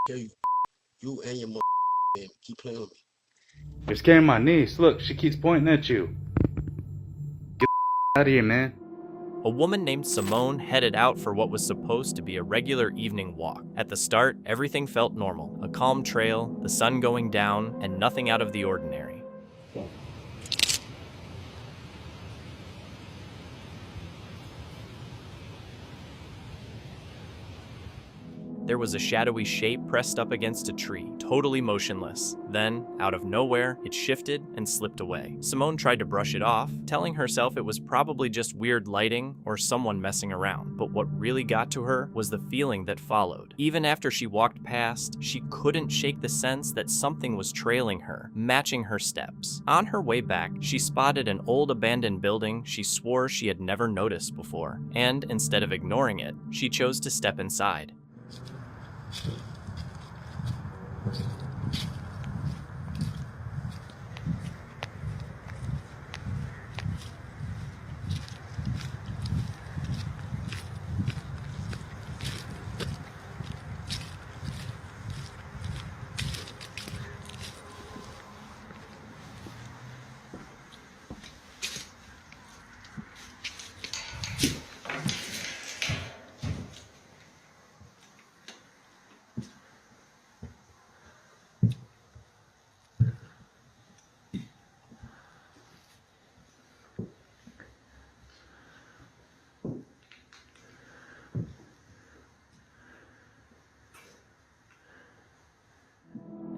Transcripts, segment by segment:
Tell you, you and your man keep playing with me. You're scaring my niece. Look, she keeps pointing at you. Get out of here, man. A woman named Simone headed out for what was supposed to be a regular evening walk. At the start, everything felt normal. A calm trail, the sun going down, and nothing out of the ordinary. There was a shadowy shape pressed up against a tree, totally motionless. Then, out of nowhere, it shifted and slipped away. Simone tried to brush it off, telling herself it was probably just weird lighting or someone messing around. But what really got to her was the feeling that followed. Even after she walked past, she couldn't shake the sense that something was trailing her, matching her steps. On her way back, she spotted an old abandoned building she swore she had never noticed before. And instead of ignoring it, she chose to step inside.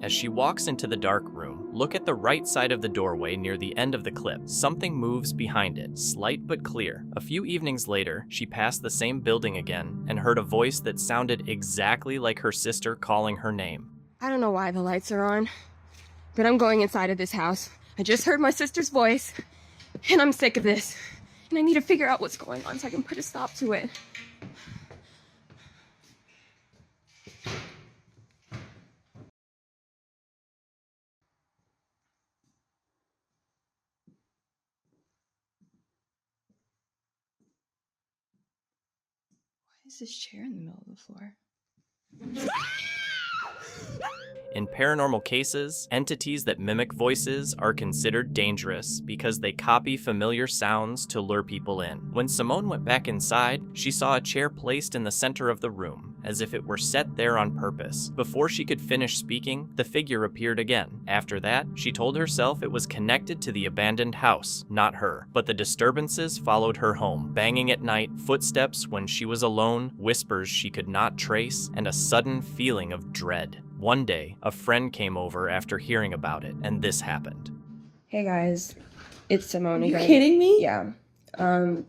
As she walks into the dark room, look at the right side of the doorway near the end of the clip. Something moves behind it, slight but clear. A few evenings later, she passed the same building again and heard a voice that sounded exactly like her sister calling her name. I don't know why the lights are on, but I'm going inside of this house. I just heard my sister's voice, and I'm sick of this. And I need to figure out what's going on so I can put a stop to it. Why is this chair in the middle of the floor? In paranormal cases, entities that mimic voices are considered dangerous because they copy familiar sounds to lure people in. When Simone went back inside, she saw a chair placed in the center of the room, as if it were set there on purpose. Before she could finish speaking, the figure appeared again. After that, she told herself it was connected to the abandoned house, not her. But the disturbances followed her home, banging at night, footsteps when she was alone, whispers she could not trace, and a sudden feeling of dread. One day, a friend came over after hearing about it, and this happened. Hey guys, it's Simone again. Are you kidding me? Yeah. So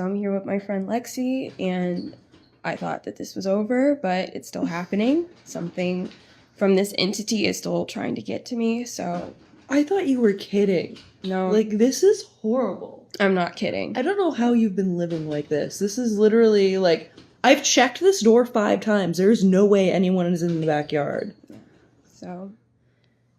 I'm here with my friend Lexi, and I thought that this was over, but it's still happening. Something from this entity is still trying to get to me, so... I thought you were kidding. No. Like, this is horrible. I'm not kidding. I don't know how you've been living like this. This is literally, like... I've checked this door 5 times. There's no way anyone is in the backyard. So,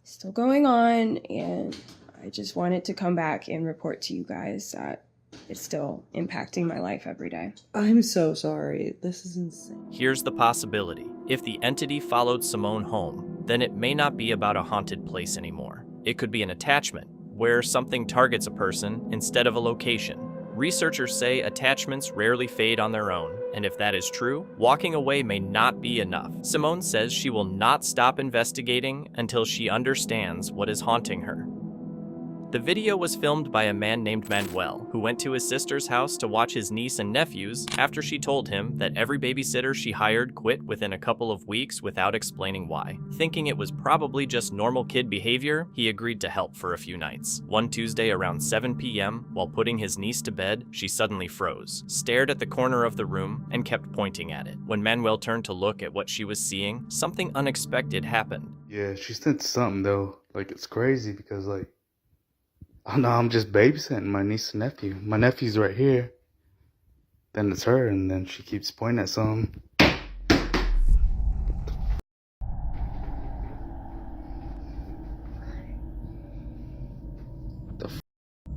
still going on, and I just wanted to come back and report to you guys that it's still impacting my life every day. I'm so sorry. This is insane. Here's the possibility. If the entity followed Simone home, then it may not be about a haunted place anymore. It could be an attachment, where something targets a person instead of a location. Researchers say attachments rarely fade on their own, and if that is true, walking away may not be enough. Simone says she will not stop investigating until she understands what is haunting her. The video was filmed by a man named Manuel, who went to his sister's house to watch his niece and nephews after she told him that every babysitter she hired quit within a couple of weeks without explaining why. Thinking it was probably just normal kid behavior, he agreed to help for a few nights. One Tuesday around 7 p.m., while putting his niece to bed, she suddenly froze, stared at the corner of the room, and kept pointing at it. When Manuel turned to look at what she was seeing, something unexpected happened. Yeah, she sent something though. Like, it's crazy because, like, oh no, I'm just babysitting my niece and nephew. My nephew's right here. Then it's her, and then she keeps pointing at something.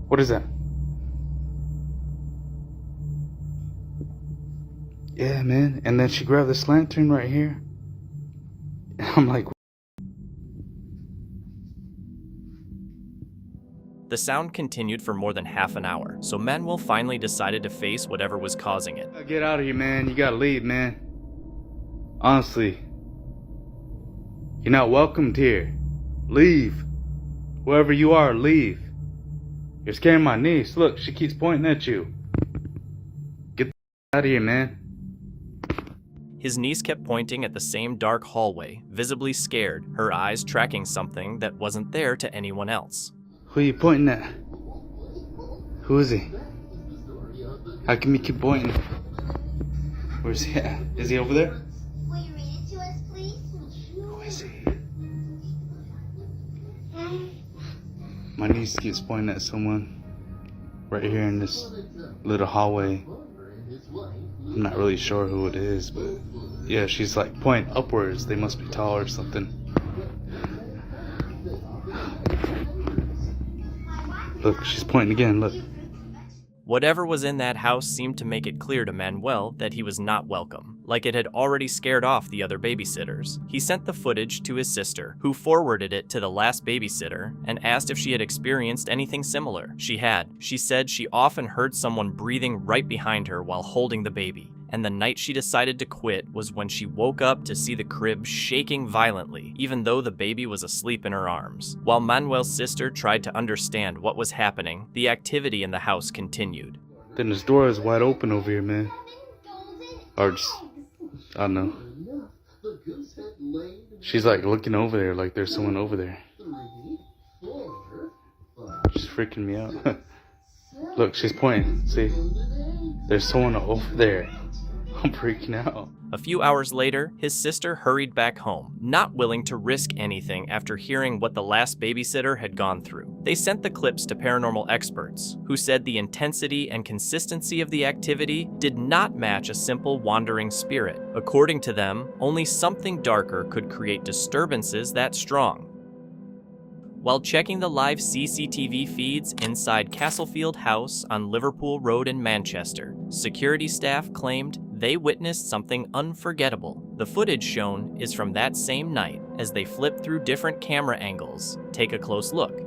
What is that? Yeah, man. And then she grabbed this lantern right here. I'm like, The sound continued for more than half an hour, so Manuel finally decided to face whatever was causing it. get out of here, man. You gotta leave, man. Honestly, you're not welcomed here. Leave. Whoever you are, leave. You're scaring my niece. Look, she keeps pointing at you. Get the out of here, man. His niece kept pointing at the same dark hallway, visibly scared, her eyes tracking something that wasn't there to anyone else. Who are you pointing at? Who is he? How come you keep pointing? Where's he at? Is he over there? Will you read it to us, please? Who is he? My niece keeps pointing at someone right here in this little hallway. I'm not really sure who it is, but yeah, she's like pointing upwards. They must be tall or something. Look, she's pointing again, look. Whatever was in that house seemed to make it clear to Manuel that he was not welcome, like it had already scared off the other babysitters. He sent the footage to his sister, who forwarded it to the last babysitter and asked if she had experienced anything similar. She had. She said she often heard someone breathing right behind her while holding the baby, and the night she decided to quit was when she woke up to see the crib shaking violently, even though the baby was asleep in her arms. While Manuel's sister tried to understand what was happening, the activity in the house continued. Then this door is wide open over here, man. Or just, I don't know. She's like looking over there like there's someone over there. She's freaking me out. Look, she's pointing. See? There's someone over there. I'm freaking out. A few hours later, his sister hurried back home, not willing to risk anything after hearing what the last babysitter had gone through. They sent the clips to paranormal experts, who said the intensity and consistency of the activity did not match a simple wandering spirit. According to them, only something darker could create disturbances that strong. While checking the live CCTV feeds inside Castlefield House on Liverpool Road in Manchester, security staff claimed they witnessed something unforgettable. The footage shown is from that same night as they flip through different camera angles. Take a close look.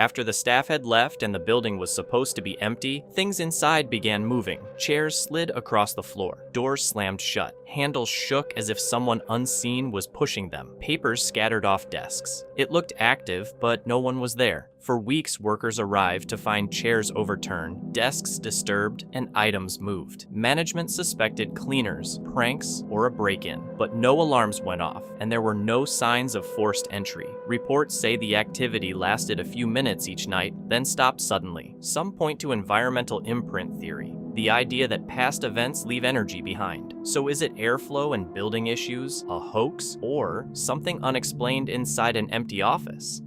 After the staff had left and the building was supposed to be empty, things inside began moving. Chairs slid across the floor. Doors slammed shut. Handles shook as if someone unseen was pushing them. Papers scattered off desks. It looked active, but no one was there. For weeks, workers arrived to find chairs overturned, desks disturbed, and items moved. Management suspected cleaners, pranks, or a break-in, but no alarms went off, and there were no signs of forced entry. Reports say the activity lasted a few minutes each night, then stopped suddenly. Some point to environmental imprint theory, the idea that past events leave energy behind. So is it airflow and building issues, a hoax, or something unexplained inside an empty office?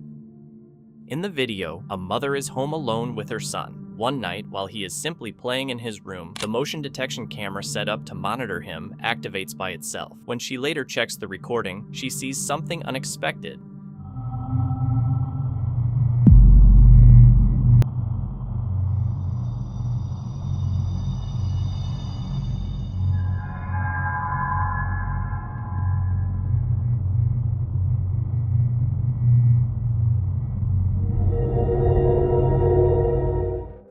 In the video, a mother is home alone with her son. One night, while he is simply playing in his room, the motion detection camera set up to monitor him activates by itself. When she later checks the recording, she sees something unexpected.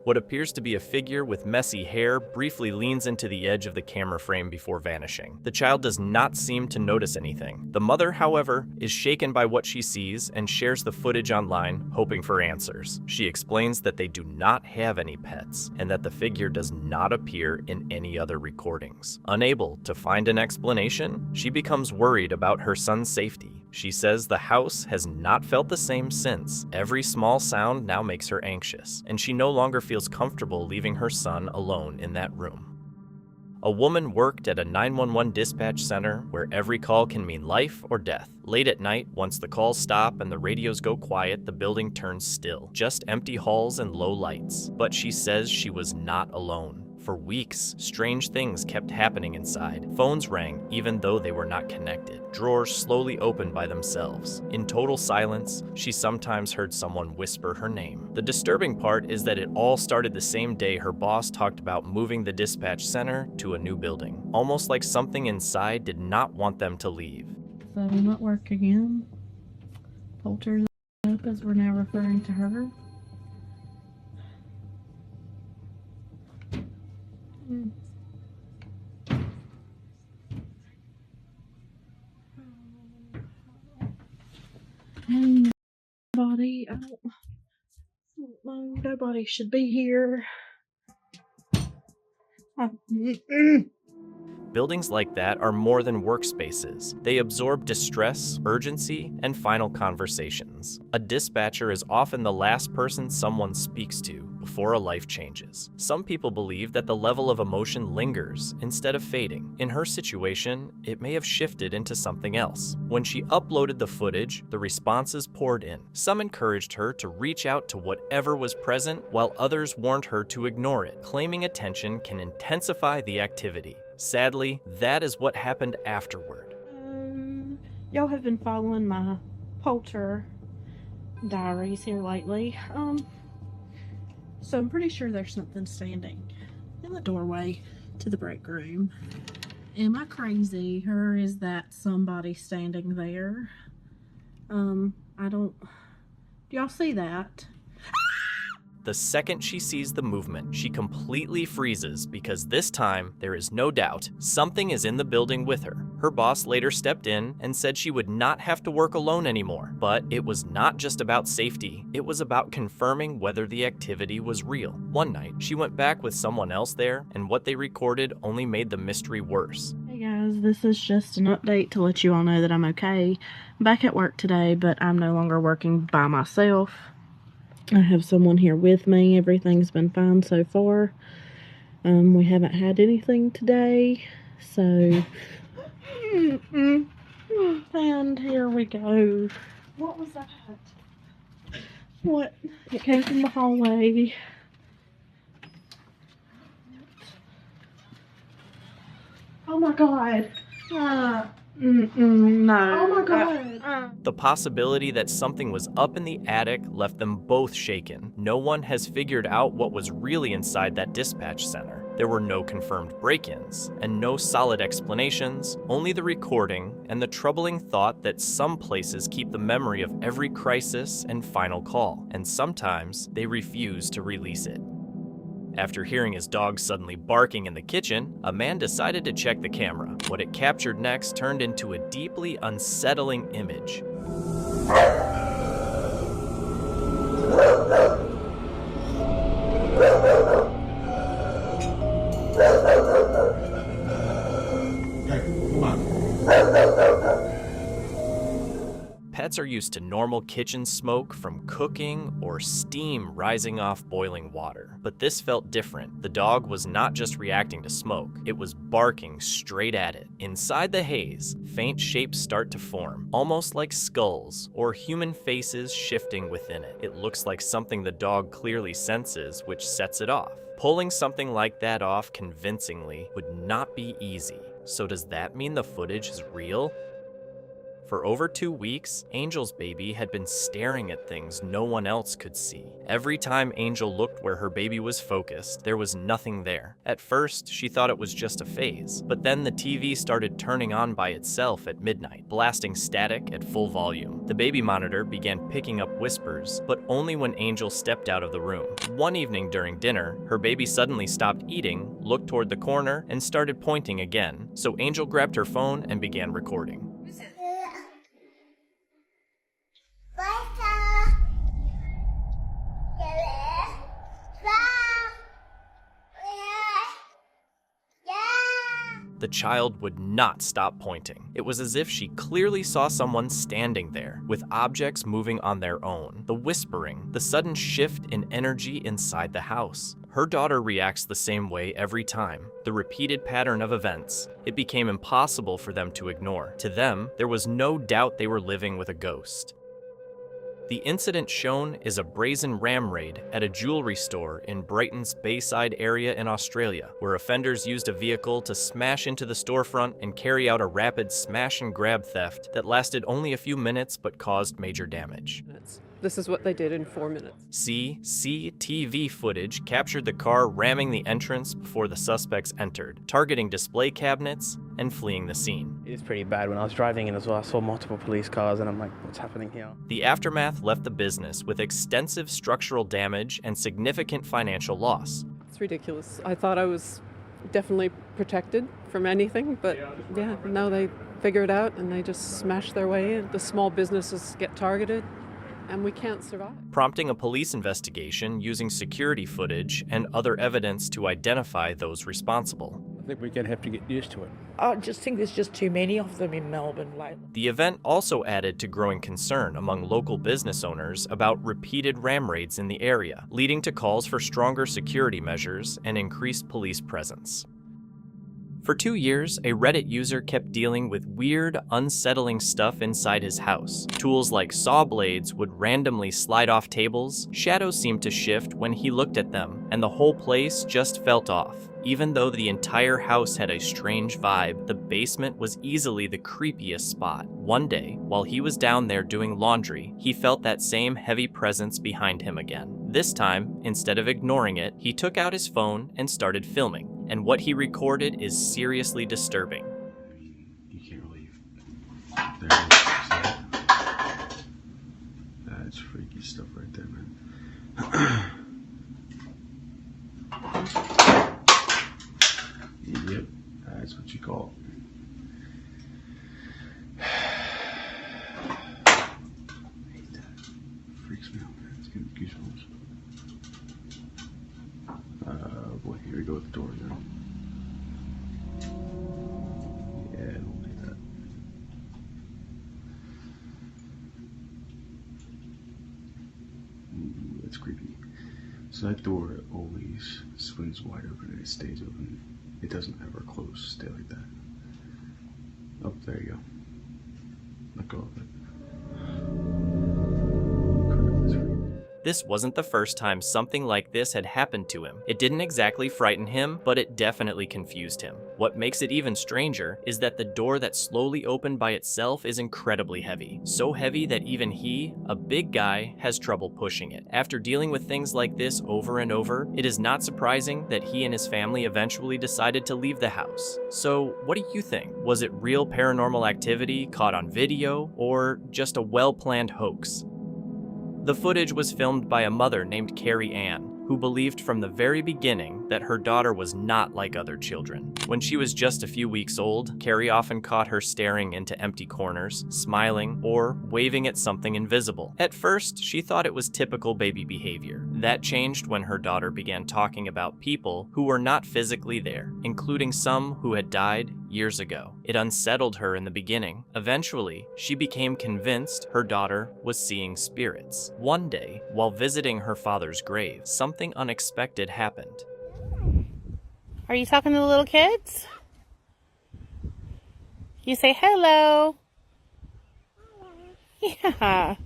What appears to be a figure with messy hair briefly leans into the edge of the camera frame before vanishing. The child does not seem to notice anything. The mother, however, is shaken by what she sees and shares the footage online, hoping for answers. She explains that they do not have any pets and that the figure does not appear in any other recordings. Unable to find an explanation, she becomes worried about her son's safety. She says the house has not felt the same since. Every small sound now makes her anxious, and she no longer feels comfortable leaving her son alone in that room. A woman worked at a 911 dispatch center where every call can mean life or death. Late at night, once the calls stop and the radios go quiet, the building turns still. Just empty halls and low lights. But she says she was not alone. For weeks, strange things kept happening inside. Phones rang even though they were not connected. Drawers slowly opened by themselves. In total silence, she sometimes heard someone whisper her name. The disturbing part is that it all started the same day her boss talked about moving the dispatch center to a new building. Almost like something inside did not want them to leave. So I'm at work again. Polter's up as we're now referring to her. Nobody, I don't know, nobody should be here. Buildings like that are more than workspaces. They absorb distress, urgency, and final conversations. A dispatcher is often the last person someone speaks to before a life changes. Some people believe that the level of emotion lingers instead of fading. In her situation, it may have shifted into something else. When she uploaded the footage, the responses poured in. Some encouraged her to reach out to whatever was present, while others warned her to ignore it. Claiming attention can intensify the activity. Sadly, that is what happened afterward. Y'all have been following my polter diaries here lately. So I'm pretty sure there's something standing in the doorway to the break room. Am I crazy, or is that somebody standing there? Do y'all see that? The second she sees the movement, she completely freezes because this time, there is no doubt, something is in the building with her. Her boss later stepped in and said she would not have to work alone anymore. But it was not just about safety, it was about confirming whether the activity was real. One night, she went back with someone else there, and what they recorded only made the mystery worse. Hey guys, this is just an update to let you all know that I'm okay. I'm back at work today, but I'm no longer working by myself. I have someone here with me. Everything's been fine so far. We haven't had anything today, so and here we go. What was that? What? It came from the hallway. Oh my god. No. Oh my god. The possibility that something was up in the attic left them both shaken. No one has figured out what was really inside that dispatch center. There were no confirmed break-ins, and no solid explanations, only the recording and the troubling thought that some places keep the memory of every crisis and final call, and sometimes they refuse to release it. After hearing his dog suddenly barking in the kitchen, a man decided to check the camera. What it captured next turned into a deeply unsettling image. Pets are used to normal kitchen smoke from cooking or steam rising off boiling water. But this felt different. The dog was not just reacting to smoke, it was barking straight at it. Inside the haze, faint shapes start to form, almost like skulls or human faces shifting within it. It looks like something the dog clearly senses, which sets it off. Pulling something like that off convincingly would not be easy. So does that mean the footage is real? For over 2 weeks, Angel's baby had been staring at things no one else could see. Every time Angel looked where her baby was focused, there was nothing there. At first, she thought it was just a phase, but then the TV started turning on by itself at midnight, blasting static at full volume. The baby monitor began picking up whispers, but only when Angel stepped out of the room. One evening during dinner, her baby suddenly stopped eating, looked toward the corner, and started pointing again, so Angel grabbed her phone and began recording. The child would not stop pointing. It was as if she clearly saw someone standing there, with objects moving on their own. The whispering, the sudden shift in energy inside the house. Her daughter reacts the same way every time. The repeated pattern of events. It became impossible for them to ignore. To them, there was no doubt they were living with a ghost. The incident shown is a brazen ram raid at a jewelry store in Brighton's Bayside area in Australia, where offenders used a vehicle to smash into the storefront and carry out a rapid smash and grab theft that lasted only a few minutes but caused major damage. This is what they did in 4 minutes. CCTV footage captured the car ramming the entrance before the suspects entered, targeting display cabinets and fleeing the scene. It was pretty bad. When I was driving in as well, I saw multiple police cars and I'm like, what's happening here? The aftermath left the business with extensive structural damage and significant financial loss. It's ridiculous. I thought I was definitely protected from anything, but yeah, now they figure it out and they just smash their way in. The small businesses get targeted, and we can't survive. Prompting a police investigation using security footage and other evidence to identify those responsible. I think we're going to have to get used to it. I just think there's just too many of them in Melbourne lately. The event also added to growing concern among local business owners about repeated ram raids in the area, leading to calls for stronger security measures and increased police presence. For 2 years, a Reddit user kept dealing with weird, unsettling stuff inside his house. Tools like saw blades would randomly slide off tables, shadows seemed to shift when he looked at them, and the whole place just felt off. Even though the entire house had a strange vibe, the basement was easily the creepiest spot. One day, while he was down there doing laundry, he felt that same heavy presence behind him again. This time, instead of ignoring it, he took out his phone and started filming. And what he recorded is seriously disturbing. You can't really... There it is. That's freaky stuff right there, man. Yep, that's what you call it. I hate that. Freaks me out, man. It's giving me goosebumps. Boy, here we go with the door again. Yeah, don't need that. That's creepy. So that door always swings wide open and it stays open. It doesn't ever close. Stay like that. Oh, there you go. Let go of it. This wasn't the first time something like this had happened to him. It didn't exactly frighten him, but it definitely confused him. What makes it even stranger is that the door that slowly opened by itself is incredibly heavy. So heavy that even he, a big guy, has trouble pushing it. After dealing with things like this over and over, it is not surprising that he and his family eventually decided to leave the house. So, what do you think? Was it real paranormal activity caught on video, or just a well-planned hoax? The footage was filmed by a mother named Carrie Ann, who believed from the very beginning that her daughter was not like other children. When she was just a few weeks old, Carrie often caught her staring into empty corners, smiling, or waving at something invisible. At first, she thought it was typical baby behavior. That changed when her daughter began talking about people who were not physically there, including some who had died years ago. It unsettled her in the beginning. Eventually, she became convinced her daughter was seeing spirits. One day, while visiting her father's grave, something unexpected happened. Are you talking to the little kids? You say hello. Yeah.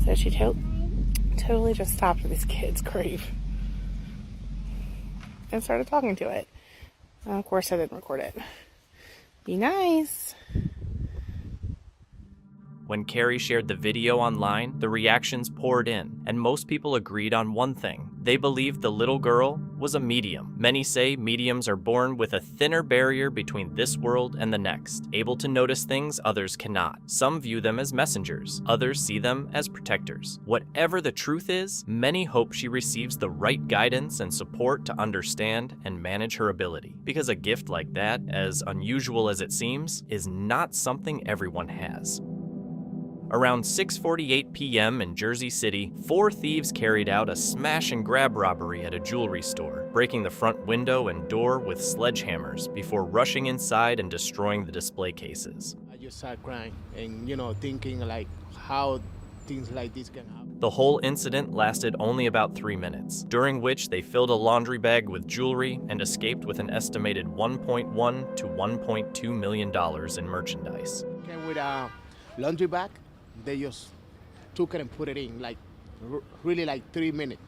So she totally just stopped at this kid's grave and started talking to it. Of course, I didn't record it. Be nice. When Carrie shared the video online, the reactions poured in, and most people agreed on one thing. They believed the little girl was a medium. Many say mediums are born with a thinner barrier between this world and the next, able to notice things others cannot. Some view them as messengers, others see them as protectors. Whatever the truth is, many hope she receives the right guidance and support to understand and manage her ability. Because a gift like that, as unusual as it seems, is not something everyone has. Around 6:48 p.m. in Jersey City, 4 thieves carried out a smash-and-grab robbery at a jewelry store, breaking the front window and door with sledgehammers before rushing inside and destroying the display cases. I just started crying and, thinking like how things like this can happen. The whole incident lasted only about 3 minutes, during which they filled a laundry bag with jewelry and escaped with an estimated $1.1 to $1.2 million in merchandise. Came with a laundry bag. They just took it and put it in, really 3 minutes.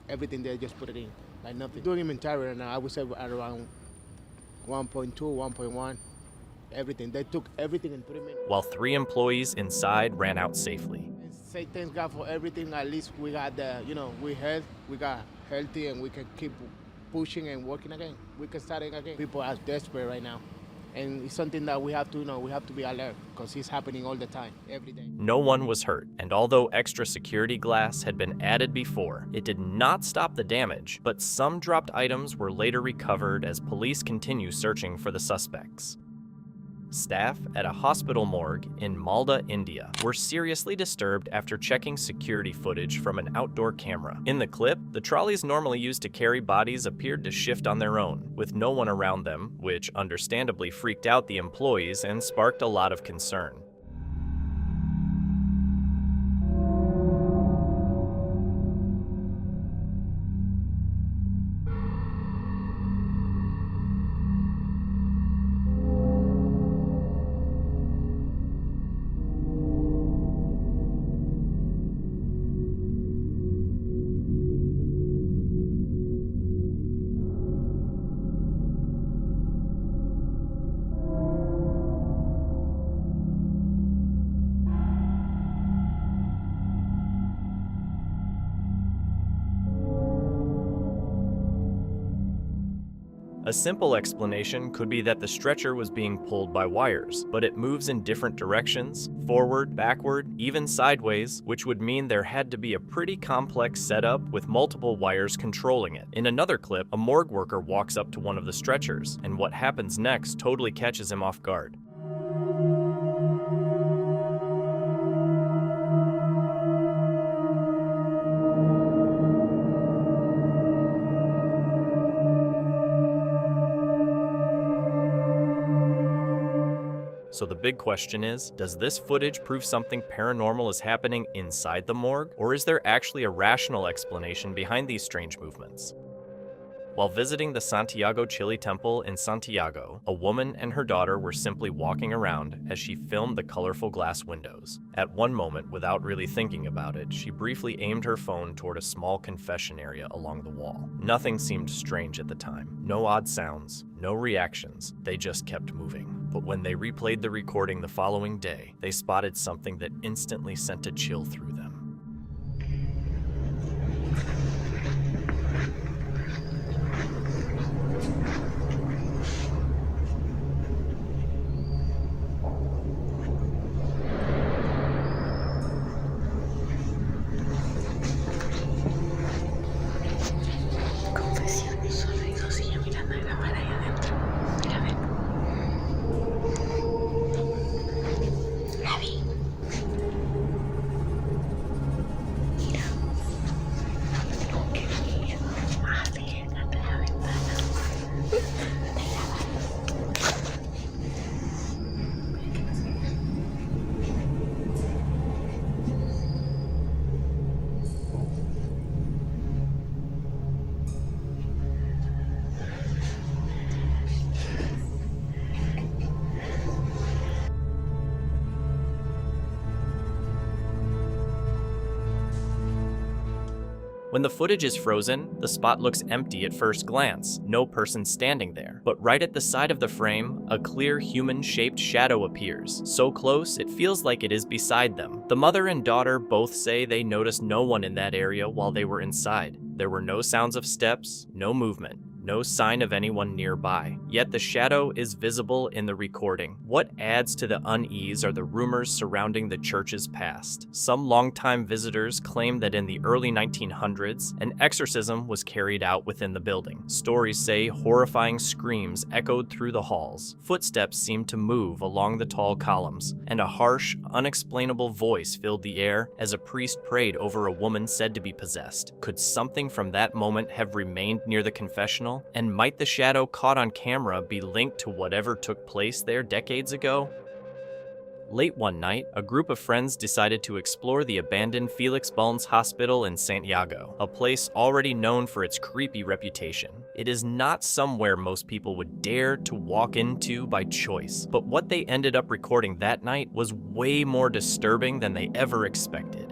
Everything they just put it in, like nothing. Doing inventory right now, I would say at around 1.2, 1.1, everything. They took everything in 3 minutes. While 3 employees inside ran out safely. And say thanks God for everything. At least we got we got healthy and we can keep pushing and working again. We can start again. People are desperate right now. And it's something that we have to be alert because it's happening all the time, every day. No one was hurt, and although extra security glass had been added before, it did not stop the damage, but some dropped items were later recovered as police continue searching for the suspects. Staff at a hospital morgue in Malda, India, were seriously disturbed after checking security footage from an outdoor camera. In the clip, the trolleys normally used to carry bodies appeared to shift on their own, with no one around them, which understandably freaked out the employees and sparked a lot of concern. A simple explanation could be that the stretcher was being pulled by wires, but it moves in different directions, forward, backward, even sideways, which would mean there had to be a pretty complex setup with multiple wires controlling it. In another clip, a morgue worker walks up to one of the stretchers, and what happens next totally catches him off guard. So the big question is, does this footage prove something paranormal is happening inside the morgue, or is there actually a rational explanation behind these strange movements? While visiting the Santiago Chile Temple in Santiago, a woman and her daughter were simply walking around as she filmed the colorful glass windows. At one moment, without really thinking about it, she briefly aimed her phone toward a small confession area along the wall. Nothing seemed strange at the time. No odd sounds, no reactions, they just kept moving. But when they replayed the recording the following day, they spotted something that instantly sent a chill through them. When the footage is frozen, the spot looks empty at first glance, no person standing there. But right at the side of the frame, a clear human-shaped shadow appears, so close it feels like it is beside them. The mother and daughter both say they noticed no one in that area while they were inside. There were no sounds of steps, no movement. No sign of anyone nearby, yet the shadow is visible in the recording. What adds to the unease are the rumors surrounding the church's past. Some longtime visitors claim that in the early 1900s, an exorcism was carried out within the building. Stories say horrifying screams echoed through the halls. Footsteps seemed to move along the tall columns, and a harsh, unexplainable voice filled the air as a priest prayed over a woman said to be possessed. Could something from that moment have remained near the confessional? And might the shadow caught on camera be linked to whatever took place there decades ago? Late one night, a group of friends decided to explore the abandoned Felix Bulnes Hospital in Santiago, a place already known for its creepy reputation. It is not somewhere most people would dare to walk into by choice, but what they ended up recording that night was way more disturbing than they ever expected.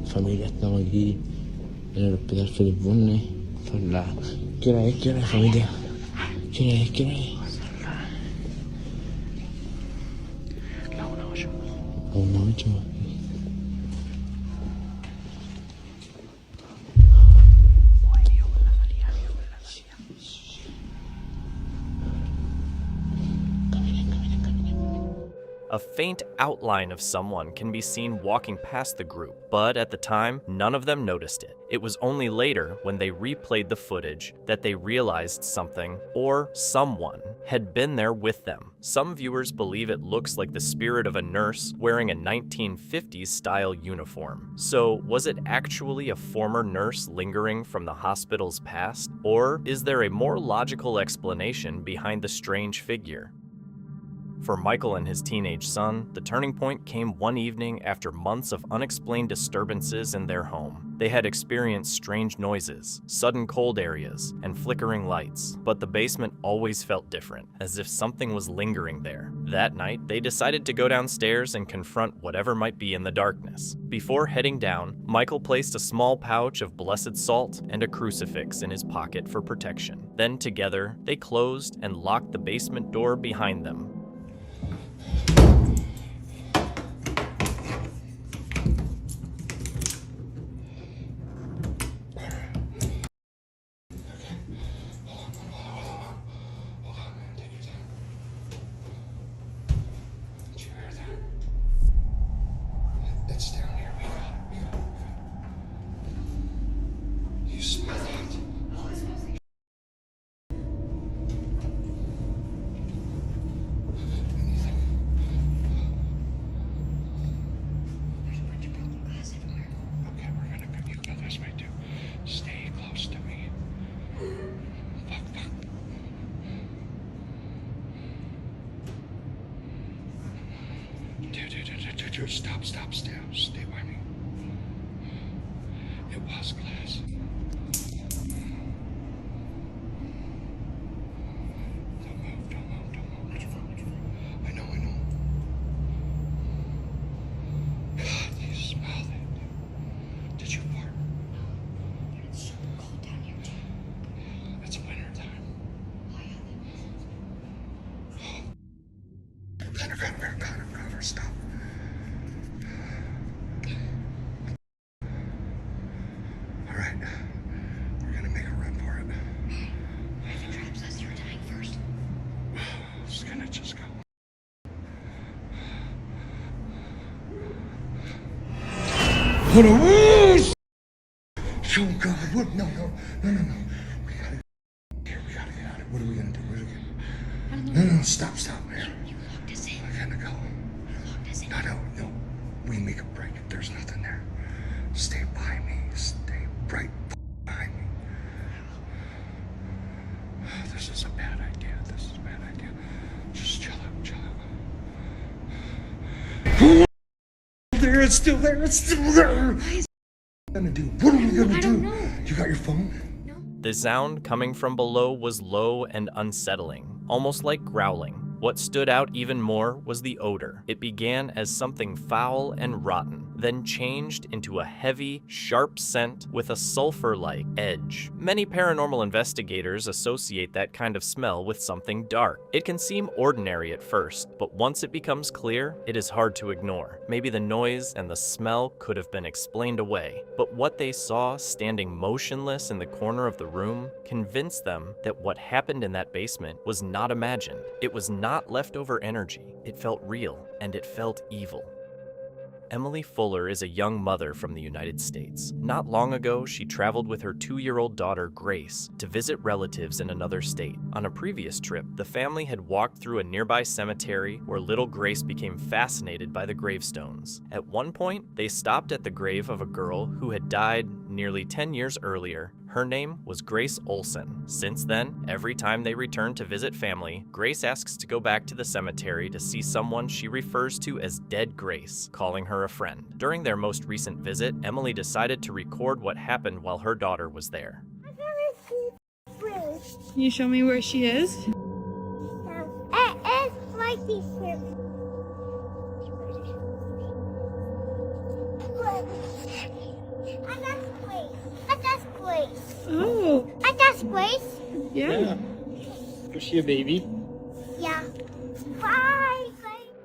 Familia, estamos aquí en el hospital Felix Bulnes. Son las... ¿Qué hora es, familia? ¿Qué hora es? La 1:08. La 1:08. A faint outline of someone can be seen walking past the group, but at the time, none of them noticed it. It was only later, when they replayed the footage, that they realized something, or someone, had been there with them. Some viewers believe it looks like the spirit of a nurse wearing a 1950s-style uniform. So, was it actually a former nurse lingering from the hospital's past? Or is there a more logical explanation behind the strange figure? For Michael and his teenage son, the turning point came one evening after months of unexplained disturbances in their home. They had experienced strange noises, sudden cold areas, and flickering lights, but the basement always felt different, as if something was lingering there. That night, they decided to go downstairs and confront whatever might be in the darkness. Before heading down, Michael placed a small pouch of blessed salt and a crucifix in his pocket for protection. Then together, they closed and locked the basement door behind them. Just stop, stay by me. It was glass. Don't move. I know. God, you smell it. Did you fart? It's so cold down here, too. It's winter time. Connor, stop. All right, we're gonna make a run for it. If it traps us, you're dying first. Just go. Hold on. Oh God, what? No. We gotta get out of here. What are we gonna do? No, stop, man. You locked us in. I gotta go. You locked us in. No. We make a break. There's nothing there. Stay by me. Stay right behind me. This is a bad idea. Just chill out. There, it's still there. What are we gonna do? I don't know. You got your phone? No. The sound coming from below was low and unsettling, almost like growling. What stood out even more was the odor. It began as something foul and rotten, then changed into a heavy, sharp scent with a sulfur-like edge. Many paranormal investigators associate that kind of smell with something dark. It can seem ordinary at first, but once it becomes clear, it is hard to ignore. Maybe the noise and the smell could have been explained away, but what they saw standing motionless in the corner of the room convinced them that what happened in that basement was not imagined. It was not leftover energy. It felt real, and it felt evil. Emily Fuller is a young mother from the United States. Not long ago, she traveled with her 2-year-old daughter, Grace, to visit relatives in another state. On a previous trip, the family had walked through a nearby cemetery where little Grace became fascinated by the gravestones. At one point, they stopped at the grave of a girl who had died nearly 10 years earlier. Her name was Grace Olson. Since then, every time they return to visit family, Grace asks to go back to the cemetery to see someone she refers to as Dead Grace, calling her a friend. During their most recent visit, Emily decided to record what happened while her daughter was there. Can you show me where she is? It's like these here. At that place. Oh. At that place. Yeah. Was she a baby? Yeah. Bye.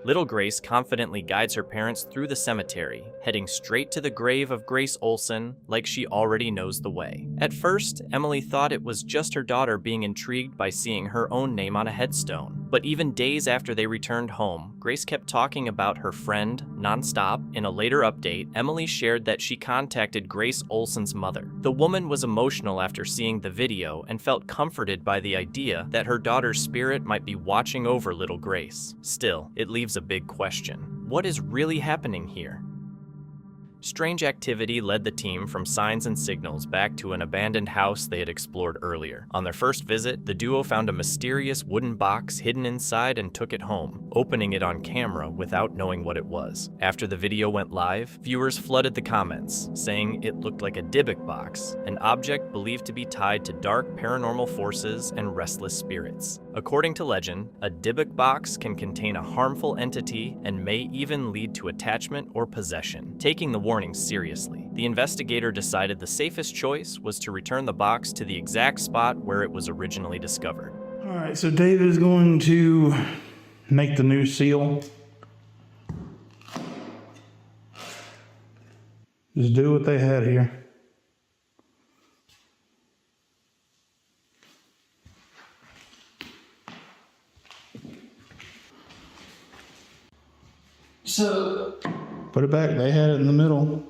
Little Grace confidently guides her parents through the cemetery, heading straight to the grave of Grace Olson like she already knows the way. At first, Emily thought it was just her daughter being intrigued by seeing her own name on a headstone. But even days after they returned home, Grace kept talking about her friend nonstop. In a later update, Emily shared that she contacted Grace Olson's mother. The woman was emotional after seeing the video and felt comforted by the idea that her daughter's spirit might be watching over little Grace. Still, it leaves a big question. What is really happening here? Strange activity led the team from signs and signals back to an abandoned house they had explored earlier. On their first visit, the duo found a mysterious wooden box hidden inside and took it home, opening it on camera without knowing what it was. After the video went live, viewers flooded the comments, saying it looked like a Dybbuk box, an object believed to be tied to dark paranormal forces and restless spirits. According to legend, a Dybbuk box can contain a harmful entity and may even lead to attachment or possession. Taking the warning seriously, the investigator decided the safest choice was to return the box to the exact spot where it was originally discovered. All right, so David is going to make the new seal. Just do what they had here. So put it back. They had it in the middle.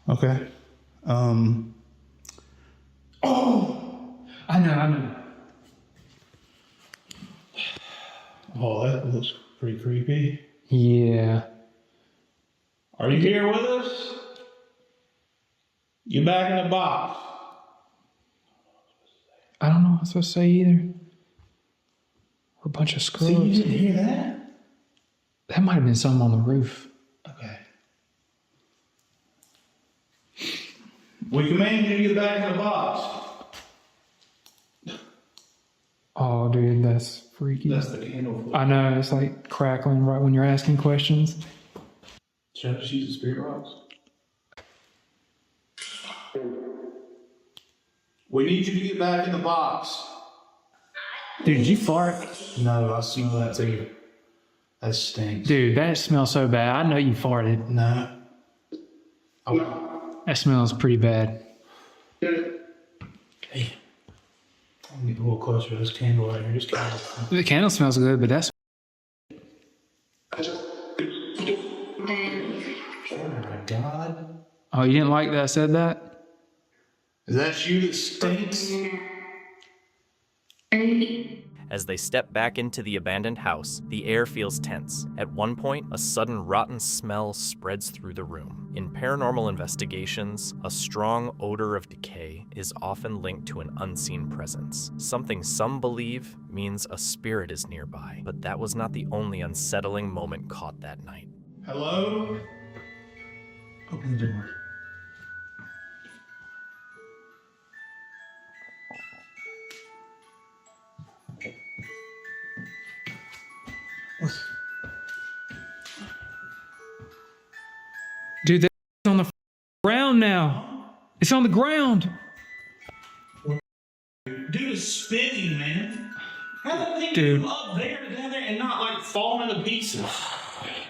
Okay. Oh, I know. Oh, that looks pretty creepy. Yeah. Are you here with us? You back in the box? I don't know what I was supposed to say either. We're a bunch of scrubs. See, you didn't hear that? That might have been something on the roof. We command you to get back in the box. Oh, dude, that's freaky. That's the candle. I know, it's like crackling right when you're asking questions. Should I just use the spirit rocks? We need you to get back in the box. Dude, did you fart? No, I smell that too. That stinks. Dude, that smells so bad. I know you farted. No. That smells pretty bad. Hey. I'm gonna get a little closer to this candle right here. This candle. The candle smells good, but that's... Oh my God. Oh, you didn't like that I said that? Is that you that stinks? As they step back into the abandoned house, the air feels tense. At one point, a sudden rotten smell spreads through the room. In paranormal investigations, a strong odor of decay is often linked to an unseen presence. Something some believe means a spirit is nearby, but that was not the only unsettling moment caught that night. Hello? Open the door. Dude, that's on the ground now. It's on the ground. Dude, it's spinning, man. How did they Dude. get up there to down there and not like fall into pieces?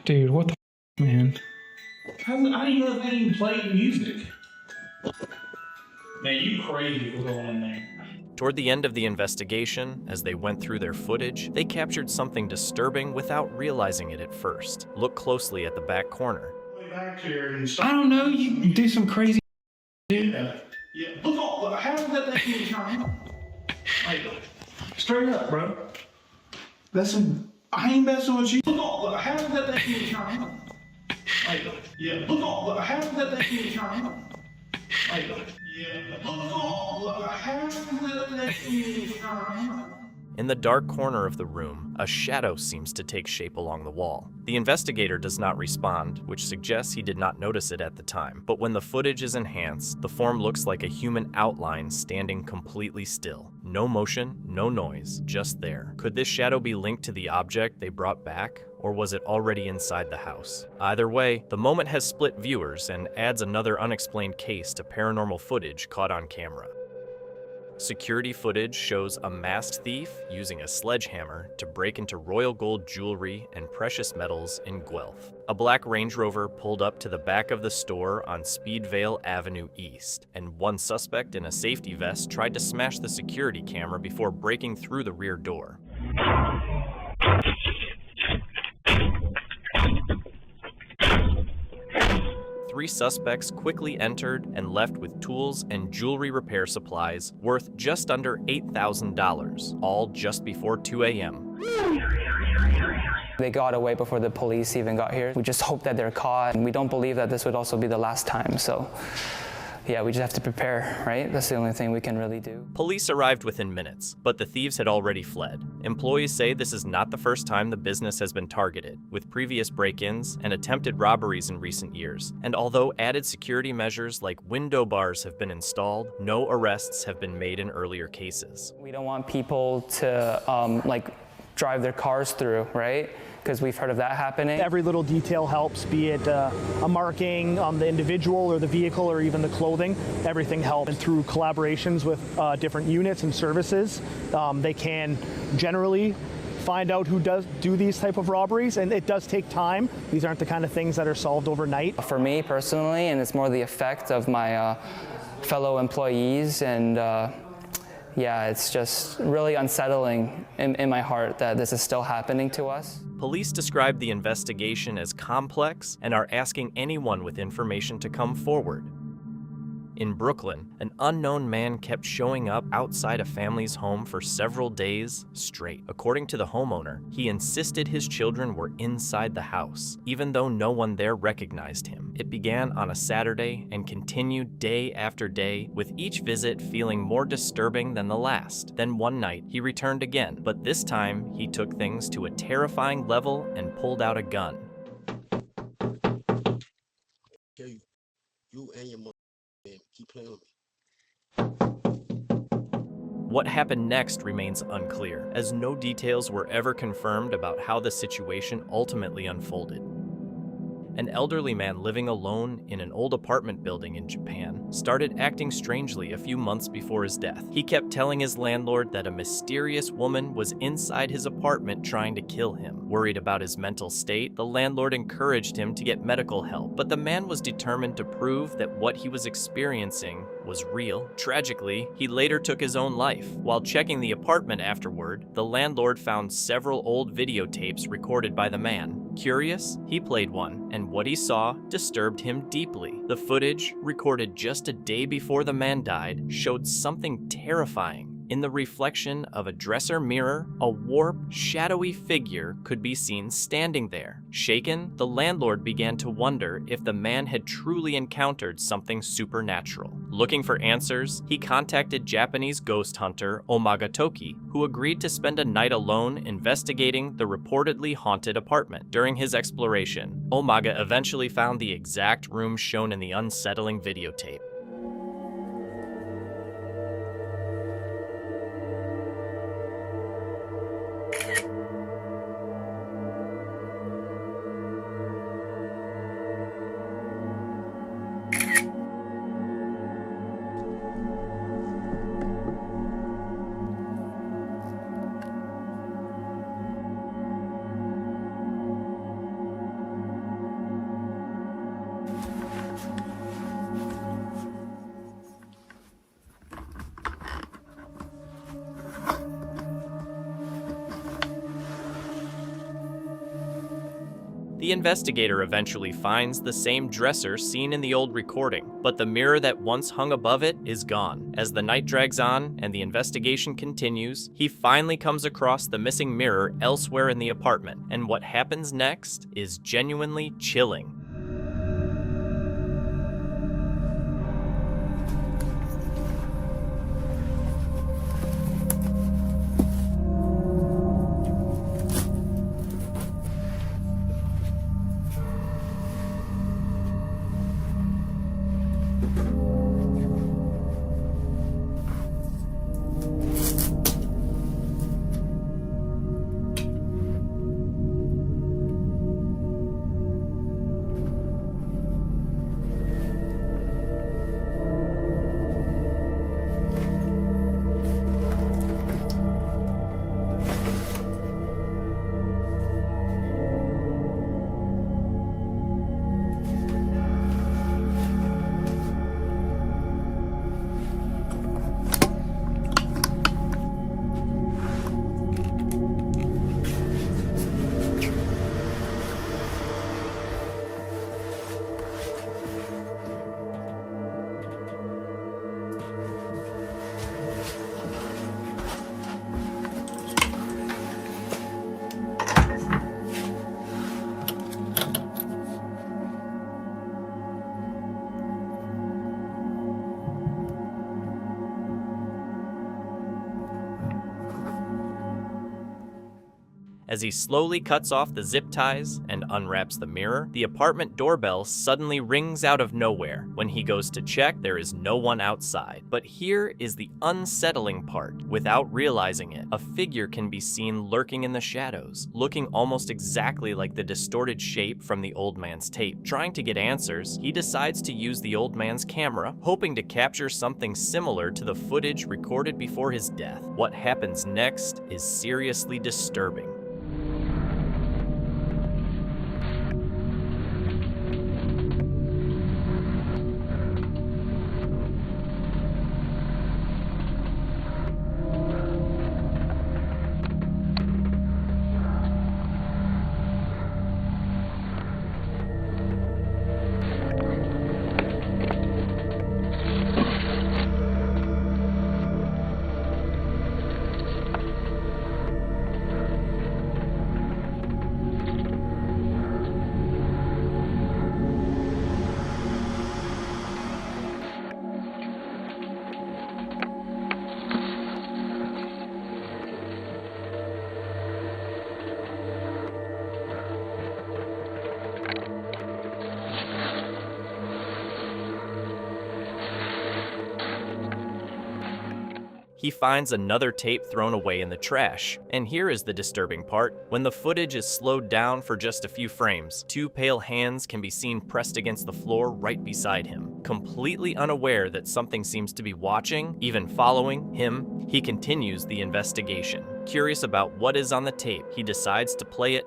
Dude, what the man? I didn't know if they even played music. Man, you crazy for going in there. Toward the end of the investigation, as they went through their footage, they captured something disturbing without realizing it at first. Look closely at the back corner. Back here and I don't know, you do some crazy dude. Yeah. Look, how did that thing even turn on? Like, straight up, bro. That's some. I ain't messing with you. Look, how did that thing even turn on? Like, look, how did that thing even turn on? Like, look, how did that thing even turn on? In the dark corner of the room, a shadow seems to take shape along the wall. The investigator does not respond, which suggests he did not notice it at the time. But when the footage is enhanced, the form looks like a human outline standing completely still. No motion, no noise, just there. Could this shadow be linked to the object they brought back? Or was it already inside the house? Either way, the moment has split viewers and adds another unexplained case to paranormal footage caught on camera. Security footage shows a masked thief using a sledgehammer to break into royal gold jewelry and precious metals in Guelph. A black Range Rover pulled up to the back of the store on Speedvale Avenue East, and one suspect in a safety vest tried to smash the security camera before breaking through the rear door. Three suspects quickly entered and left with tools and jewelry repair supplies worth just under $8,000, all just before 2 a.m. They got away before the police even got here. We just hope that they're caught, and we don't believe that this would also be the last time, so yeah, we just have to prepare, right? That's the only thing we can really do. Police arrived within minutes, but the thieves had already fled. Employees say this is not the first time the business has been targeted, with previous break-ins and attempted robberies in recent years. And although added security measures like window bars have been installed, no arrests have been made in earlier cases. We don't want people to drive their cars through, right? Because we've heard of that happening. Every little detail helps, be it a marking on the individual or the vehicle or even the clothing. Everything helps. And through collaborations with different units and services, they can generally find out who does do these type of robberies, and it does take time. These aren't the kind of things that are solved overnight. For me personally, and it's more the effect of my fellow employees, and yeah, it's just really unsettling in my heart that this is still happening to us. Police describe the investigation as complex and are asking anyone with information to come forward. In Brooklyn, an unknown man kept showing up outside a family's home for several days straight. According to the homeowner, he insisted his children were inside the house, even though no one there recognized him. It began on a Saturday and continued day after day, with each visit feeling more disturbing than the last. Then one night, he returned again, but this time he took things to a terrifying level and pulled out a gun. You and your Keep playing with me. What happened next remains unclear, as no details were ever confirmed about how the situation ultimately unfolded. An elderly man living alone in an old apartment building in Japan started acting strangely a few months before his death. He kept telling his landlord that a mysterious woman was inside his apartment trying to kill him. Worried about his mental state, the landlord encouraged him to get medical help, but the man was determined to prove that what he was experiencing was real. Tragically, he later took his own life. While checking the apartment afterward, the landlord found several old videotapes recorded by the man. Curious, he played one, and what he saw disturbed him deeply. The footage, recorded just a day before the man died, showed something terrifying. In the reflection of a dresser mirror, a warped, shadowy figure could be seen standing there. Shaken, the landlord began to wonder if the man had truly encountered something supernatural. Looking for answers, he contacted Japanese ghost hunter Omaga Toki, who agreed to spend a night alone investigating the reportedly haunted apartment. During his exploration, Omaga eventually found the exact room shown in the unsettling videotape. The investigator eventually finds the same dresser seen in the old recording, but the mirror that once hung above it is gone. As the night drags on and the investigation continues, he finally comes across the missing mirror elsewhere in the apartment, and what happens next is genuinely chilling. As he slowly cuts off the zip ties and unwraps the mirror, the apartment doorbell suddenly rings out of nowhere. When he goes to check, there is no one outside. But here is the unsettling part. Without realizing it, a figure can be seen lurking in the shadows, looking almost exactly like the distorted shape from the old man's tape. Trying to get answers, he decides to use the old man's camera, hoping to capture something similar to the footage recorded before his death. What happens next is seriously disturbing. he finds another tape thrown away in the trash. And here is the disturbing part. When the footage is slowed down for just a few frames, two pale hands can be seen pressed against the floor right beside him. Completely unaware that something seems to be watching, even following him, he continues the investigation. Curious about what is on the tape, he decides to play it.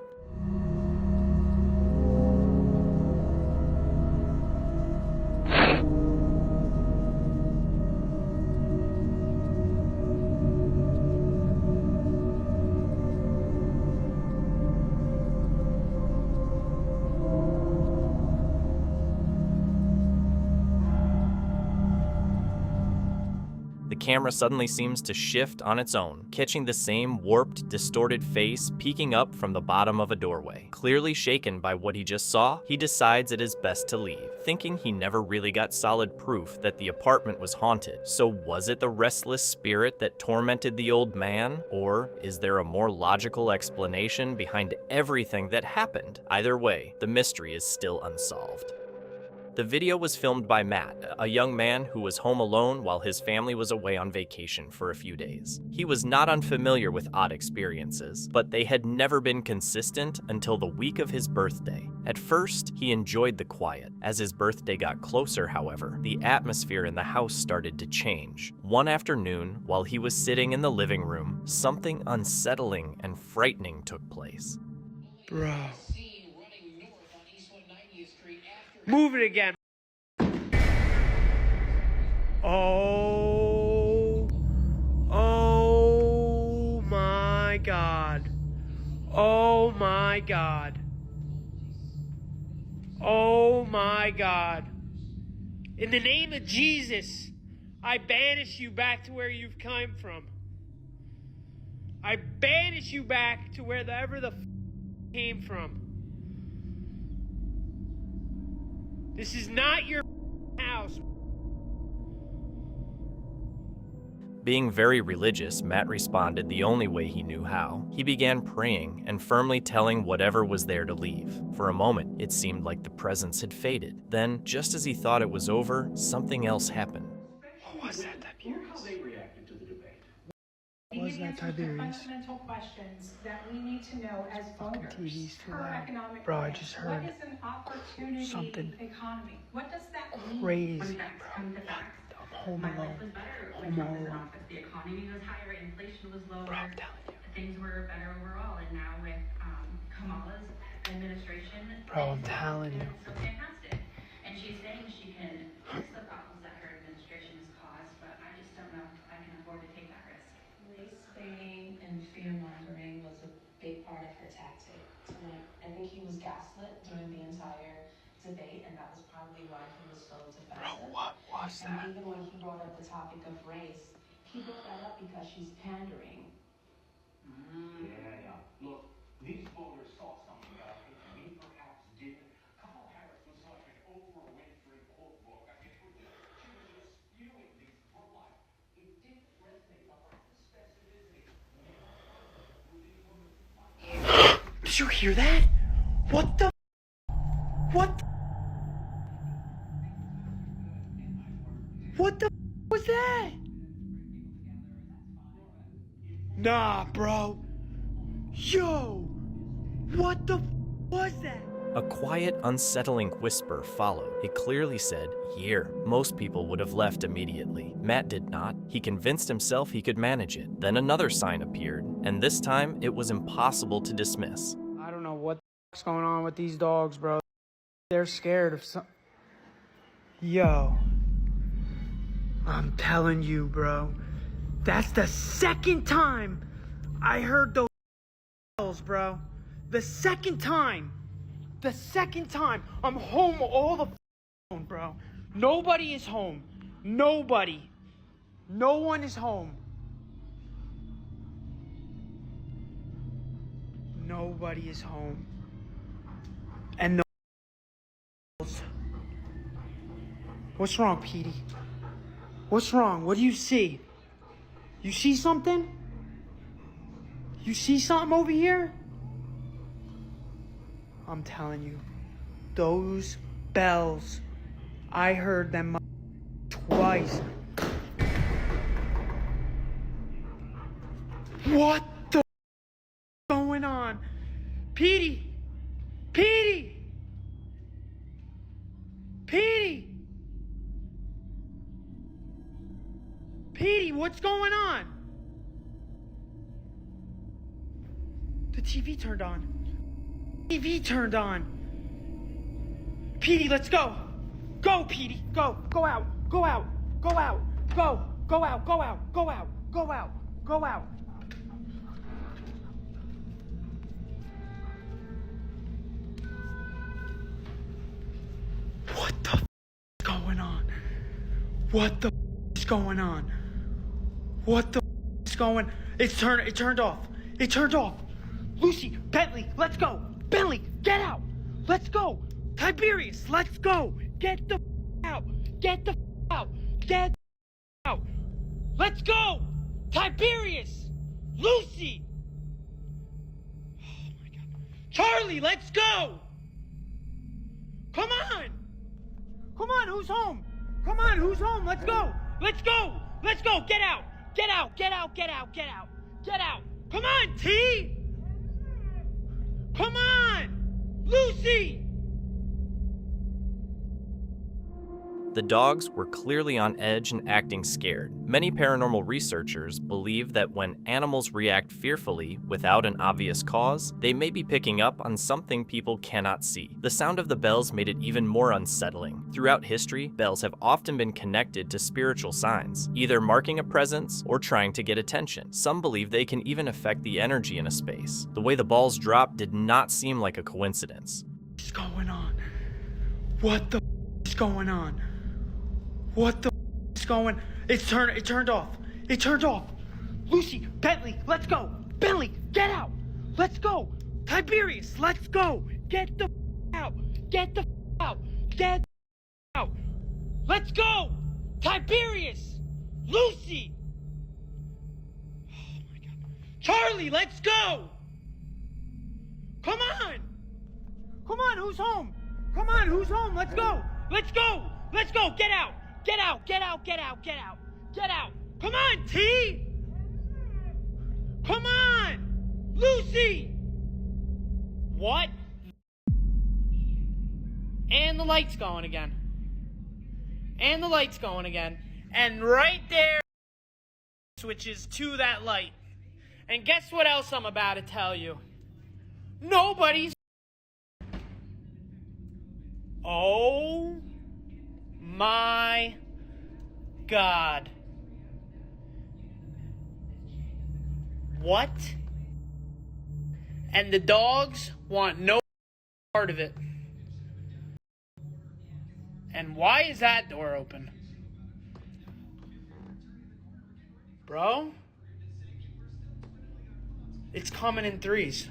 The camera suddenly seems to shift on its own, catching the same warped, distorted face peeking up from the bottom of a doorway. Clearly shaken by what he just saw, he decides it is best to leave, thinking he never really got solid proof that the apartment was haunted. So was it the restless spirit that tormented the old man? Or is there a more logical explanation behind everything that happened? Either way, the mystery is still unsolved. The video was filmed by Matt, a young man who was home alone while his family was away on vacation for a few days. He was not unfamiliar with odd experiences, but they had never been consistent until the week of his birthday. At first, he enjoyed the quiet. As his birthday got closer, however, the atmosphere in the house started to change. One afternoon, while he was sitting in the living room, something unsettling and frightening took place. Bro. Move it again. Oh my God. Oh my God. Oh my God. In the name of Jesus, I banish you back to where you've come from. I banish you back to wherever the came from. This is not your house. Being very religious, Matt responded the only way he knew how. He began praying and firmly telling whatever was there to leave. For a moment, it seemed like the presence had faded. Then, just as he thought it was over, something else happened. What was that, Tiberius? What was that, Tiberius? Fundamental questions that we need to know as Fucking voters. TV's too Per loud. economic Bro, I growth. just heard What is an opportunity something economy? What does that mean? crazy, When facts come to facts. I'm home My life alone. was better Home when Trump was in alone. office. The economy was higher, inflation was lower. Bro, I'm telling you. Things were better overall, and now with Kamala's administration, Bro, I'm telling you. it's so fantastic. And she's saying she can fix the problems that her administration has caused, but I just don't know if I can afford to take that risk. Race baiting and fear mongering was a big part of her tactic tonight. I think he was gaslit during the entire debate, and that was probably why he was so defensive. Bro, what was that? And even when he brought up the topic of race, he brought that up because she's pandering. Yeah. Look, these voters saw something that I think we perhaps didn't. Kamala Harris was like an Oprah Winfrey quote book. I mean, she was just spewing these for life. It didn't resonate. The lack of specificity. Did you hear that? What the? What? What the was that? Nah, bro. Yo, what the was that? A quiet, unsettling whisper followed. It clearly said, "Here." Most people would have left immediately. Matt did not. He convinced himself he could manage it. Then another sign appeared, and this time it was impossible to dismiss. I don't know what the fuck's going on with these dogs, bro. They're scared of some... Yo. I'm telling you, bro. That's the second time I heard those bells, bro. The second time. The second time. I'm home all the time, bro. Nobody is home. Nobody. No one is home. Nobody is home. And no. What's wrong, Petey? What's wrong? What do you see? You see something? You see something over here? I'm telling you, those bells, I heard them twice. What the going on? Petey! Petey! Petey! Petey, what's going on? The TV turned on. TV turned on. Petey, let's go. Go, Petey. Go. Go out. Go out. Go out. Go. Go out. Go out. Go out. Go out. Go out. What the f is going on? What the f is going on? What the f is going on? It turned off. It turned off. Lucy, Bentley, let's go. Bentley, get out. Let's go. Tiberius, let's go. Get the f out. Get the f out. Get the f out. Let's go. Tiberius. Lucy. Oh my God. Charlie, let's go. Come on. Come on, who's home? Come on, who's home? Let's go. Let's go. Let's go. Get out. Get out. Get out. Get out. Get out. Get out. Come on, T. Come on. Lucy. The dogs were clearly on edge and acting scared. Many paranormal researchers believe that when animals react fearfully without an obvious cause, they may be picking up on something people cannot see. The sound of the bells made it even more unsettling. Throughout history, bells have often been connected to spiritual signs, either marking a presence or trying to get attention. Some believe they can even affect the energy in a space. The way the balls dropped did not seem like a coincidence. What's going on? What the is going on? What the is going on? It turned off. It turned off. Lucy, Bentley, let's go. Bentley, get out. Let's go. Tiberius, let's go. Get the out. Get the out. Get the out. Let's go. Tiberius. Lucy. Oh my God. Charlie, let's go. Come on. Come on, who's home? Come on, who's home? Let's go. Let's go. Let's go. Get out. Get out. Get out. Get out. Get out. Get out. Come on, T. Come on. Lucy. What? And the light's going again. And the light's going again. And right there switches to that light. And guess what else I'm about to tell you? Nobody's. Oh my God. What? And the dogs want no part of it. And why is that door open? Bro? It's coming in threes.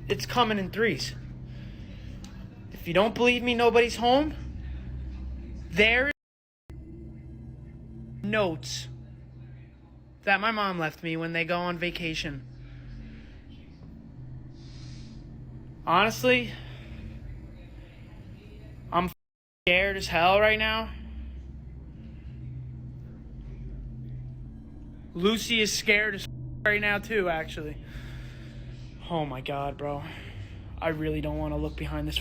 It's coming in threes. If you don't believe me, nobody's home. There notes that my mom left me when they go on vacation. Honestly, I'm scared as hell right now. Lucy is scared as right now too, actually. Oh my God, bro. I really don't want to look behind this.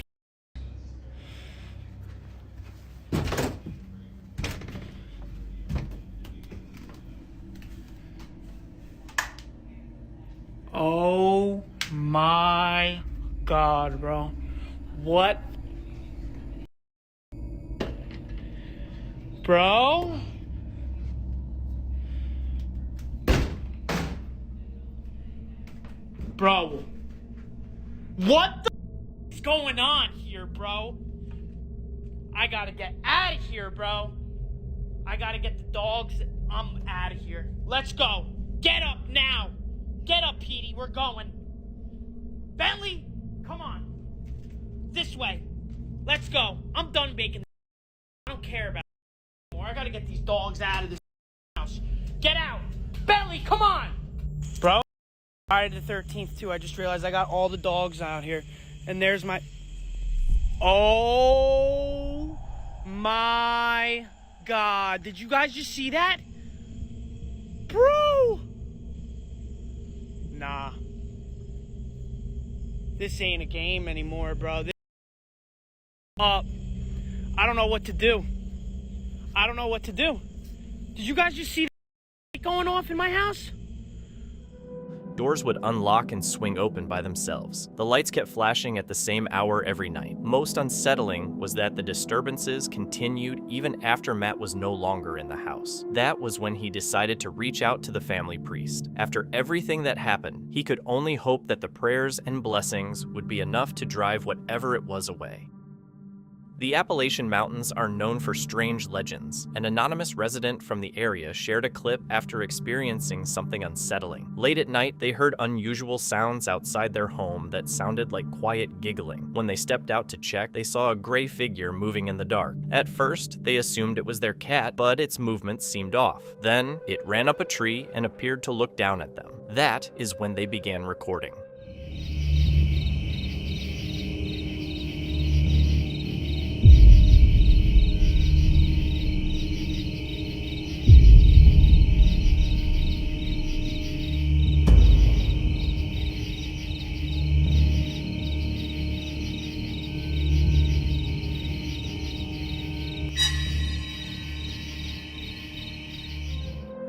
Oh my God, bro. What? Bro? Bro. What the is going on here, bro? I gotta get out of here, bro. I gotta get the dogs. I'm out of here. Let's go. Get up now. Get up, Petey. We're going. Bentley, come on. This way. Let's go. I'm done baking. I don't care about it anymore. I gotta get these dogs out of this house. Get out. Bentley, come on. Bro, Friday the 13th, too. I just realized I got all the dogs out here. And there's my... Oh my God. Did you guys just see that? Bro! Nah. This ain't a game anymore, bro. I don't know what to do. I don't know what to do. Did you guys just see the going off in my house? Doors would unlock and swing open by themselves. The lights kept flashing at the same hour every night. Most unsettling was that the disturbances continued even after Matt was no longer in the house. That was when he decided to reach out to the family priest. After everything that happened, he could only hope that the prayers and blessings would be enough to drive whatever it was away. The Appalachian Mountains are known for strange legends. An anonymous resident from the area shared a clip after experiencing something unsettling. Late at night, they heard unusual sounds outside their home that sounded like quiet giggling. When they stepped out to check, they saw a gray figure moving in the dark. At first, they assumed it was their cat, but its movements seemed off. Then, it ran up a tree and appeared to look down at them. That is when they began recording.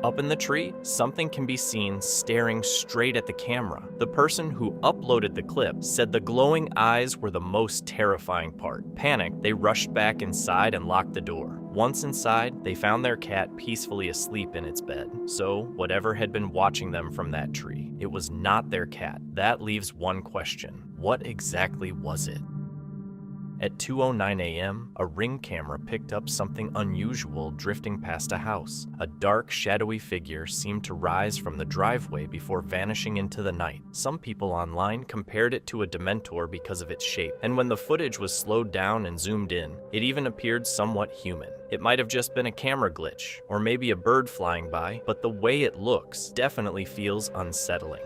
Up in the tree, something can be seen staring straight at the camera. The person who uploaded the clip said the glowing eyes were the most terrifying part. Panicked, they rushed back inside and locked the door. Once inside, they found their cat peacefully asleep in its bed. So, whatever had been watching them from that tree, it was not their cat. That leaves one question. What exactly was it? At 2:09 a.m., a Ring camera picked up something unusual drifting past a house. A dark, shadowy figure seemed to rise from the driveway before vanishing into the night. Some people online compared it to a Dementor because of its shape, and when the footage was slowed down and zoomed in, it even appeared somewhat human. It might have just been a camera glitch, or maybe a bird flying by, but the way it looks definitely feels unsettling.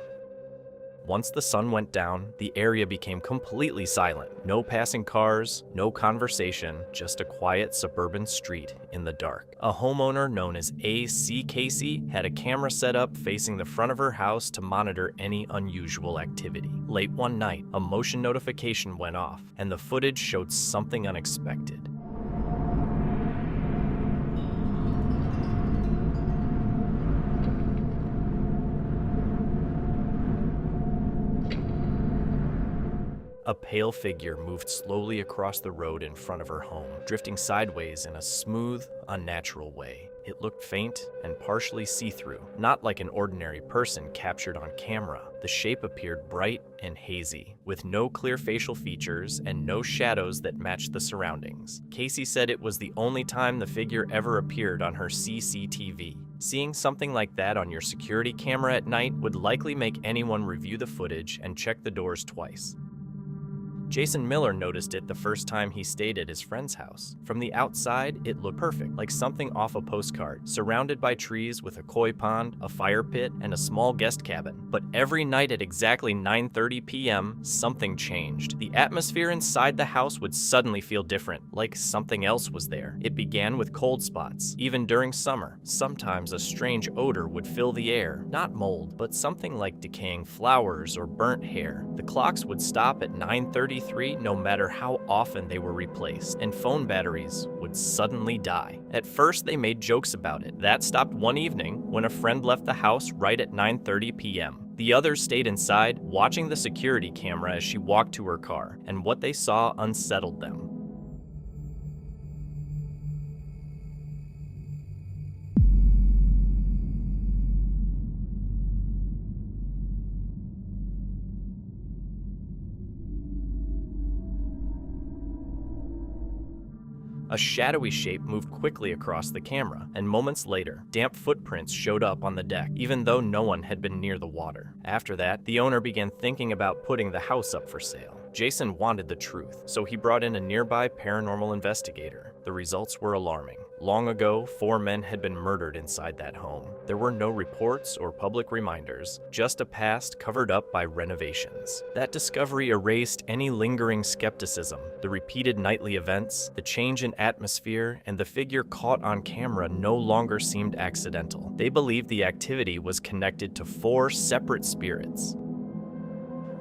Once the sun went down, the area became completely silent. No passing cars, no conversation, just a quiet suburban street in the dark. A homeowner known as A.C. Casey had a camera set up facing the front of her house to monitor any unusual activity. Late one night, a motion notification went off, and the footage showed something unexpected. A pale figure moved slowly across the road in front of her home, drifting sideways in a smooth, unnatural way. It looked faint and partially see-through, not like an ordinary person captured on camera. The shape appeared bright and hazy, with no clear facial features and no shadows that matched the surroundings. Casey said it was the only time the figure ever appeared on her CCTV. Seeing something like that on your security camera at night would likely make anyone review the footage and check the doors twice. Jason Miller noticed it the first time he stayed at his friend's house. From the outside, it looked perfect, like something off a postcard, surrounded by trees with a koi pond, a fire pit, and a small guest cabin. But every night at exactly 9:30 p.m., something changed. The atmosphere inside the house would suddenly feel different, like something else was there. It began with cold spots, even during summer. Sometimes a strange odor would fill the air, not mold, but something like decaying flowers or burnt hair. The clocks would stop at 9:33 no matter how often they were replaced, and phone batteries would suddenly die. At first, they made jokes about it. That stopped one evening when a friend left the house right at 9:30 p.m. The others stayed inside, watching the security camera as she walked to her car, and what they saw unsettled them. A shadowy shape moved quickly across the camera, and moments later, damp footprints showed up on the deck, even though no one had been near the water. After that, the owner began thinking about putting the house up for sale. Jason wanted the truth, so he brought in a nearby paranormal investigator. The results were alarming. Long ago, 4 men had been murdered inside that home. There were no reports or public reminders, just a past covered up by renovations. That discovery erased any lingering skepticism. The repeated nightly events, the change in atmosphere, and the figure caught on camera no longer seemed accidental. They believed the activity was connected to 4 separate spirits.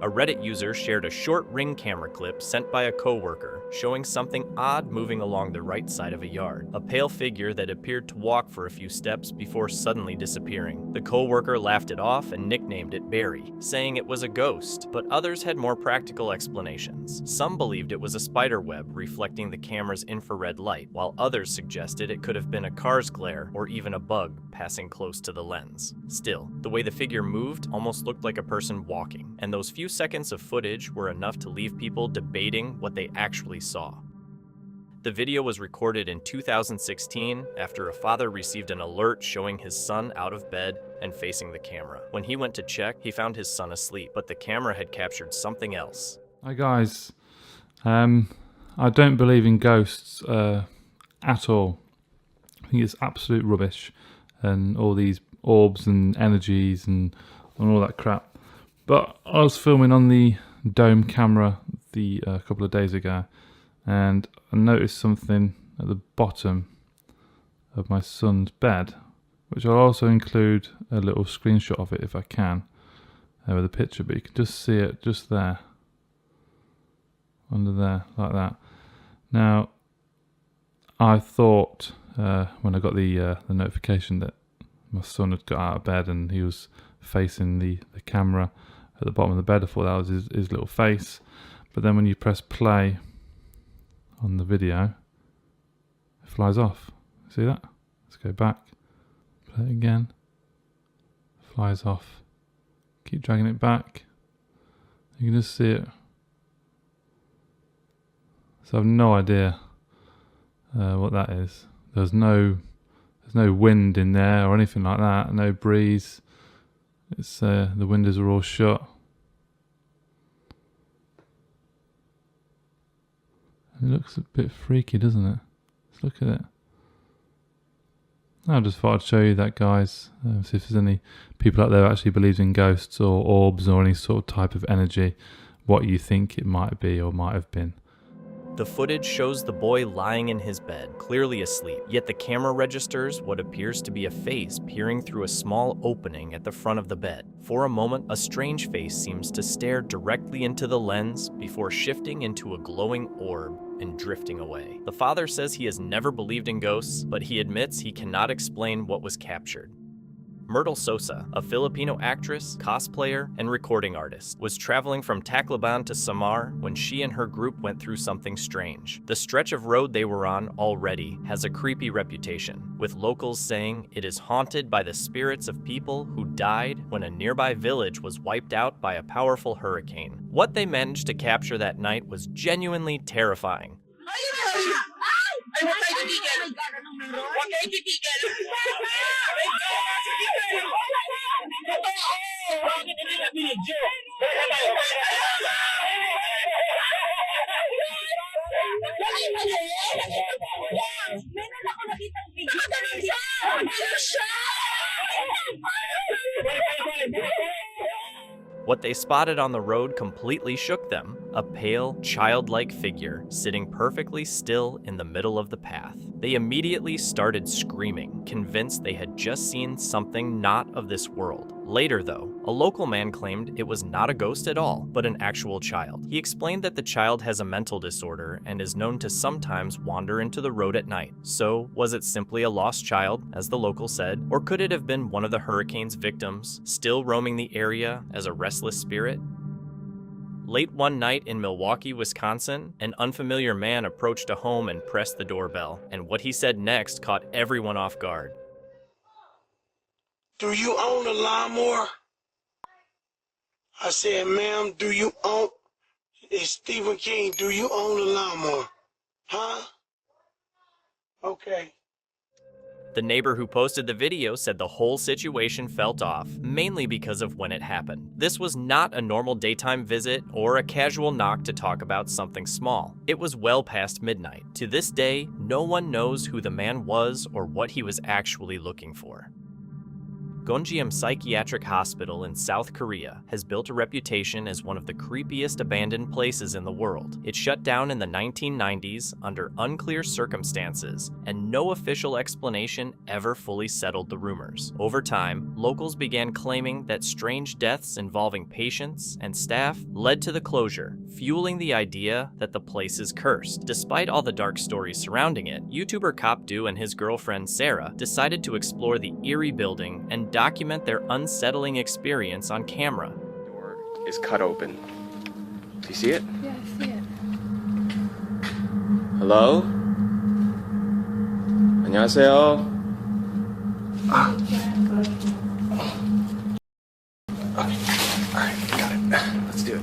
A Reddit user shared a short Ring camera clip sent by a coworker showing something odd moving along the right side of a yard. A pale figure that appeared to walk for a few steps before suddenly disappearing. The coworker laughed it off and nicknamed it Barry, saying it was a ghost, but others had more practical explanations. Some believed it was a spider web reflecting the camera's infrared light, while others suggested it could have been a car's glare or even a bug passing close to the lens. Still, the way the figure moved almost looked like a person walking, and those few seconds of footage were enough to leave people debating what they actually saw. The video was recorded in 2016 after a father received an alert showing his son out of bed and facing the camera. When he went to check, he found his son asleep, but the camera had captured something else. Hi guys, I don't believe in ghosts at all. I think it's absolute rubbish, and all these orbs and energies and all that crap. But I was filming on the dome camera a couple of days ago, and I noticed something at the bottom of my son's bed, which I'll also include a little screenshot of it if I can with a picture, but you can just see it just there, under there, like that. Now, I thought when I got the notification that my son had got out of bed and he was facing the camera at the bottom of the bed, I thought that was his little face. But then when you press play on the video, it flies off. See that? Let's go back. Play it again. Flies off. Keep dragging it back. You can just see it. So I have no idea what that is. There's no wind in there or anything like that. No breeze. It's the windows are all shut. It looks a bit freaky, doesn't it? Let's look at it. I just thought I'd show you that, guys. See if there's any people out there who actually believes in ghosts or orbs or any sort of type of energy, what you think it might be or might have been. The footage shows the boy lying in his bed, clearly asleep, yet the camera registers what appears to be a face peering through a small opening at the front of the bed. For a moment, a strange face seems to stare directly into the lens before shifting into a glowing orb and drifting away. The father says he has never believed in ghosts, but he admits he cannot explain what was captured. Myrtle Sosa, a Filipino actress, cosplayer, and recording artist, was traveling from Tacloban to Samar when she and her group went through something strange. The stretch of road they were on already has a creepy reputation, with locals saying it is haunted by the spirits of people who died when a nearby village was wiped out by a powerful hurricane. What they managed to capture that night was genuinely terrifying. What they spotted on the road completely shook them. A pale, childlike figure sitting perfectly still in the middle of the path. They immediately started screaming, convinced they had just seen something not of this world. Later, though, a local man claimed it was not a ghost at all, but an actual child. He explained that the child has a mental disorder and is known to sometimes wander into the road at night. So, was it simply a lost child, as the local said, or could it have been one of the hurricane's victims, still roaming the area as a restless spirit? Late one night in Milwaukee, Wisconsin, an unfamiliar man approached a home and pressed the doorbell, and what he said next caught everyone off guard. Do you own a lawnmower? I said, ma'am, do you own... It's Stephen King. Do you own a lawnmower? Huh? Okay. The neighbor who posted the video said the whole situation felt off, mainly because of when it happened. This was not a normal daytime visit or a casual knock to talk about something small. It was well past midnight. To this day, no one knows who the man was or what he was actually looking for. Gonjiam Psychiatric Hospital in South Korea has built a reputation as one of the creepiest abandoned places in the world. It shut down in the 1990s under unclear circumstances, and no official explanation ever fully settled the rumors. Over time, locals began claiming that strange deaths involving patients and staff led to the closure, fueling the idea that the place is cursed. Despite all the dark stories surrounding it, YouTuber Copdo and his girlfriend Sarah decided to explore the eerie building and document their unsettling experience on camera. Door is cut open. Do you see it? Yeah, I see it. Hello? 안녕하세요. Okay, alright, got it. Let's do it.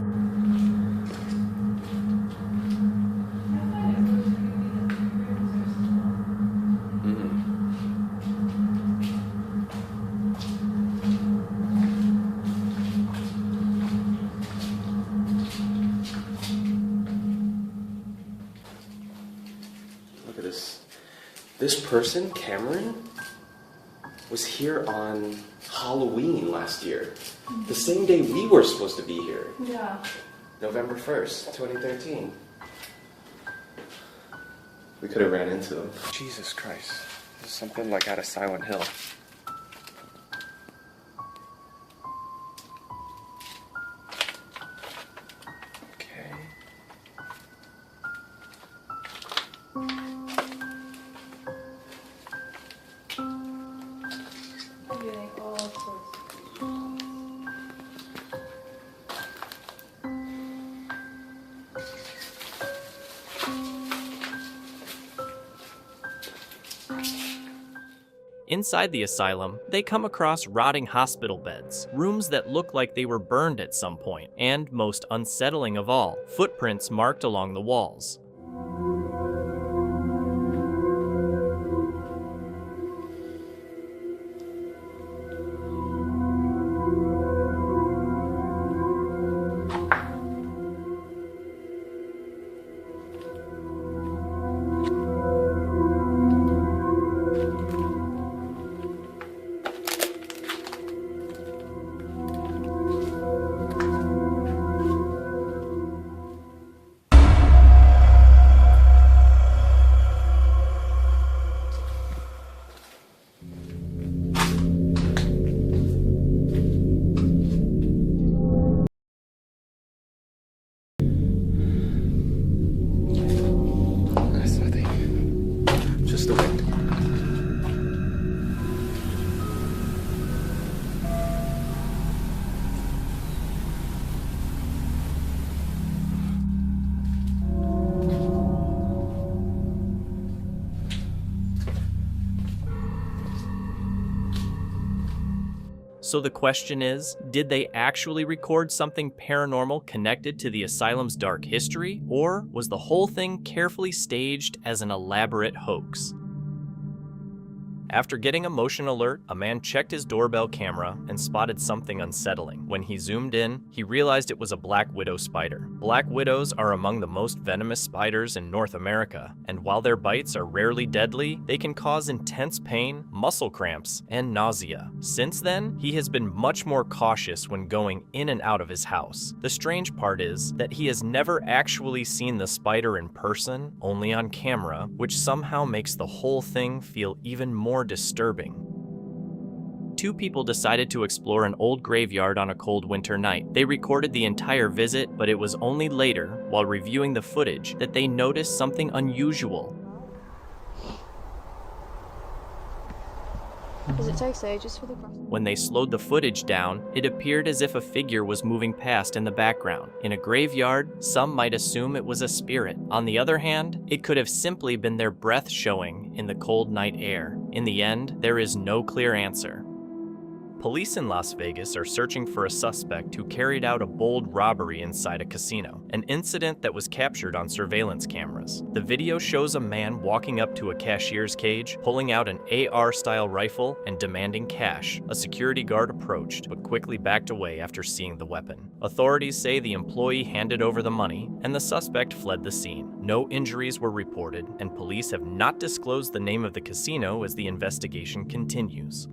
This person, Cameron, was here on Halloween last year. The same day we were supposed to be here. Yeah. November 1st, 2013. We could have ran into them. Jesus Christ. This is something like out of Silent Hill. Inside the asylum, they come across rotting hospital beds, rooms that look like they were burned at some point, and most unsettling of all, footprints marked along the walls. So the question is, did they actually record something paranormal connected to the asylum's dark history, or was the whole thing carefully staged as an elaborate hoax? After getting a motion alert, a man checked his doorbell camera and spotted something unsettling. When he zoomed in, he realized it was a black widow spider. Black widows are among the most venomous spiders in North America, and while their bites are rarely deadly, they can cause intense pain, muscle cramps, and nausea. Since then, he has been much more cautious when going in and out of his house. The strange part is that he has never actually seen the spider in person, only on camera, which somehow makes the whole thing feel even more disturbing. Two people decided to explore an old graveyard on a cold winter night. They recorded the entire visit, but it was only later, while reviewing the footage, that they noticed something unusual. Does it take ages for the cross? When they slowed the footage down, it appeared as if a figure was moving past in the background. In a graveyard, some might assume it was a spirit. On the other hand, it could have simply been their breath showing in the cold night air. In the end, there is no clear answer. Police in Las Vegas are searching for a suspect who carried out a bold robbery inside a casino, an incident that was captured on surveillance cameras. The video shows a man walking up to a cashier's cage, pulling out an AR-style rifle and demanding cash. A security guard approached, but quickly backed away after seeing the weapon. Authorities say the employee handed over the money, and the suspect fled the scene. No injuries were reported, and police have not disclosed the name of the casino as the investigation continues.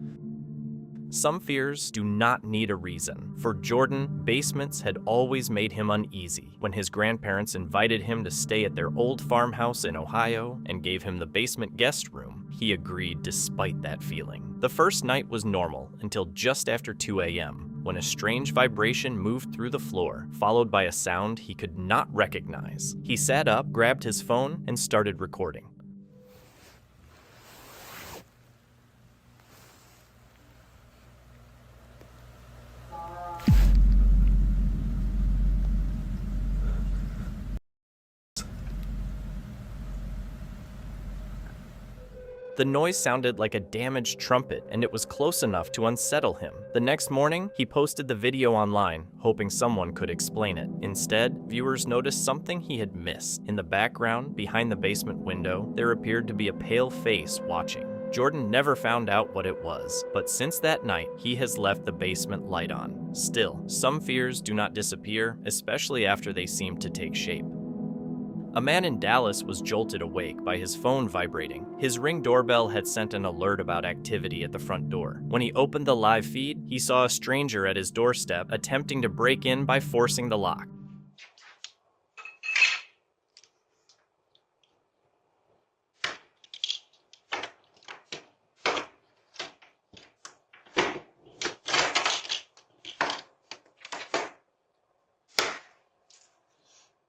Some fears do not need a reason. For Jordan, basements had always made him uneasy. When his grandparents invited him to stay at their old farmhouse in Ohio and gave him the basement guest room, he agreed despite that feeling. The first night was normal until just after 2 a.m., when a strange vibration moved through the floor, followed by a sound he could not recognize. He sat up, grabbed his phone, and started recording. The noise sounded like a damaged trumpet, and it was close enough to unsettle him. The next morning, he posted the video online, hoping someone could explain it. Instead, viewers noticed something he had missed. In the background, behind the basement window, there appeared to be a pale face watching. Jordan never found out what it was, but since that night, he has left the basement light on. Still, some fears do not disappear, especially after they seem to take shape. A man in Dallas was jolted awake by his phone vibrating. His Ring doorbell had sent an alert about activity at the front door. When he opened the live feed, he saw a stranger at his doorstep attempting to break in by forcing the lock.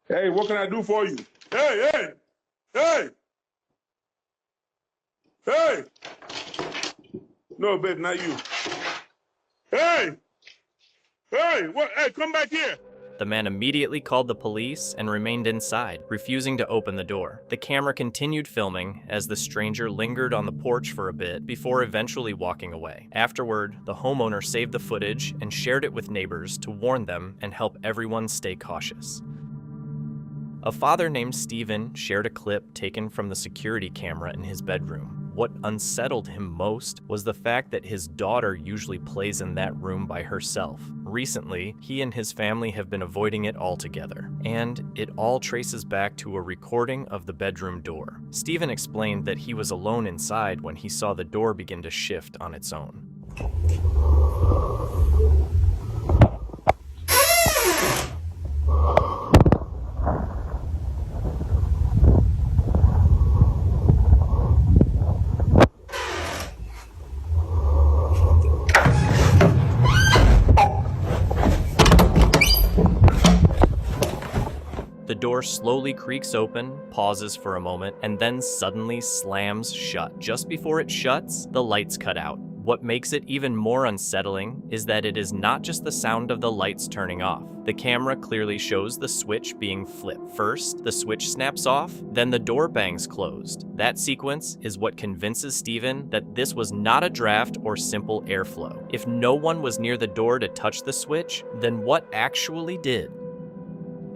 Hey, what can I do for you? Hey, hey, hey, hey. No, babe, not you. Hey, hey, what? Hey, come back here. The man immediately called the police and remained inside, refusing to open the door. The camera continued filming as the stranger lingered on the porch for a bit before eventually walking away. Afterward, the homeowner saved the footage and shared it with neighbors to warn them and help everyone stay cautious. A father named Steven shared a clip taken from the security camera in his bedroom. What unsettled him most was the fact that his daughter usually plays in that room by herself. Recently, he and his family have been avoiding it altogether, and it all traces back to a recording of the bedroom door. Steven explained that he was alone inside when he saw the door begin to shift on its own. The door slowly creaks open, pauses for a moment, and then suddenly slams shut. Just before it shuts, the lights cut out. What makes it even more unsettling is that it is not just the sound of the lights turning off. The camera clearly shows the switch being flipped. First, the switch snaps off, then the door bangs closed. That sequence is what convinces Steven that this was not a draft or simple airflow. If no one was near the door to touch the switch, then what actually did?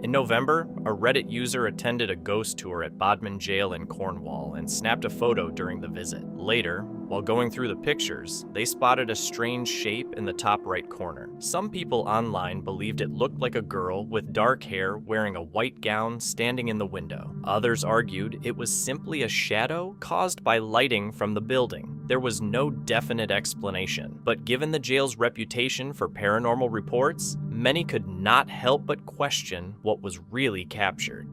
In November, a Reddit user attended a ghost tour at Bodmin Jail in Cornwall and snapped a photo during the visit. Later, while going through the pictures, they spotted a strange shape in the top right corner. Some people online believed it looked like a girl with dark hair wearing a white gown standing in the window. Others argued it was simply a shadow caused by lighting from the building. There was no definite explanation, but given the jail's reputation for paranormal reports, many could not help but question what was really captured.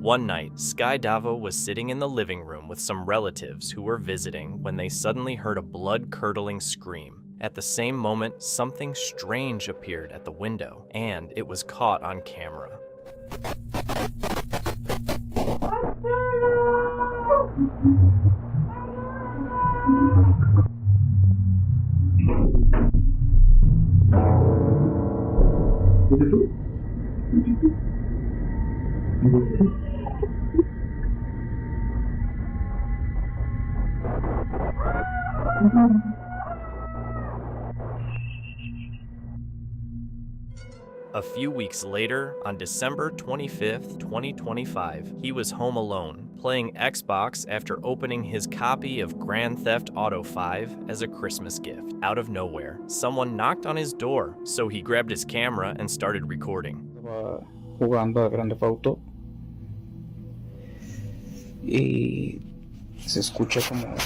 One night, Sky Davo was sitting in the living room with some relatives who were visiting when they suddenly heard a blood-curdling scream. At the same moment, something strange appeared at the window, and it was caught on camera. A few weeks later, on December 25th, 2025, he was home alone, playing Xbox after opening his copy of Grand Theft Auto 5 as a Christmas gift. Out of nowhere, someone knocked on his door, so he grabbed his camera and started recording. Estaba jugando a Grand Theft Auto y se escucha como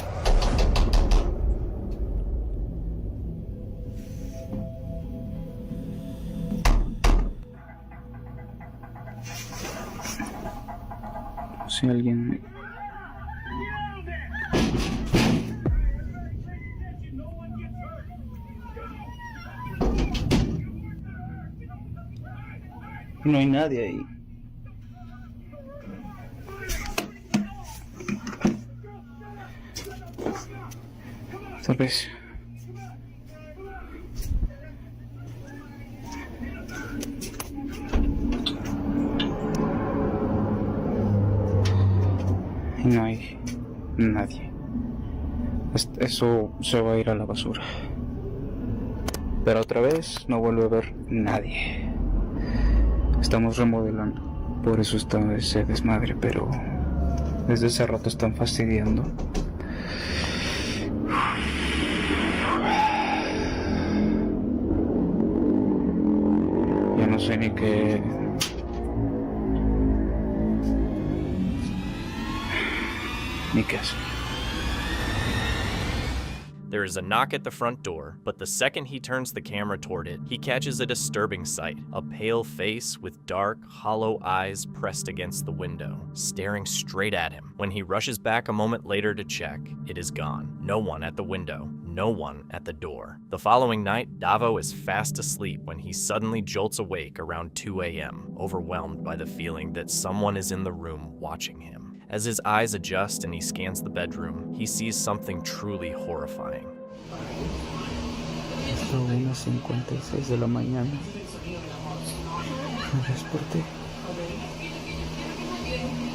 si alguien no hay nadie ahí. Tal vez y no hay nadie. Eso se va a ir a la basura. Pero otra vez no vuelve a haber nadie. Estamos remodelando, por eso está ese desmadre, pero desde hace rato están fastidiando. Ya no sé ni qué hacer. There is a knock at the front door, but the second he turns the camera toward it, he catches a disturbing sight. A pale face with dark, hollow eyes pressed against the window, staring straight at him. When he rushes back a moment later to check, it is gone. No one at the window, no one at the door. The following night, Davo is fast asleep when he suddenly jolts awake around 2 a.m., overwhelmed by the feeling that someone is in the room watching him. As his eyes adjust and he scans the bedroom, he sees something truly horrifying. Son 1:56 de la mañana. Me desperté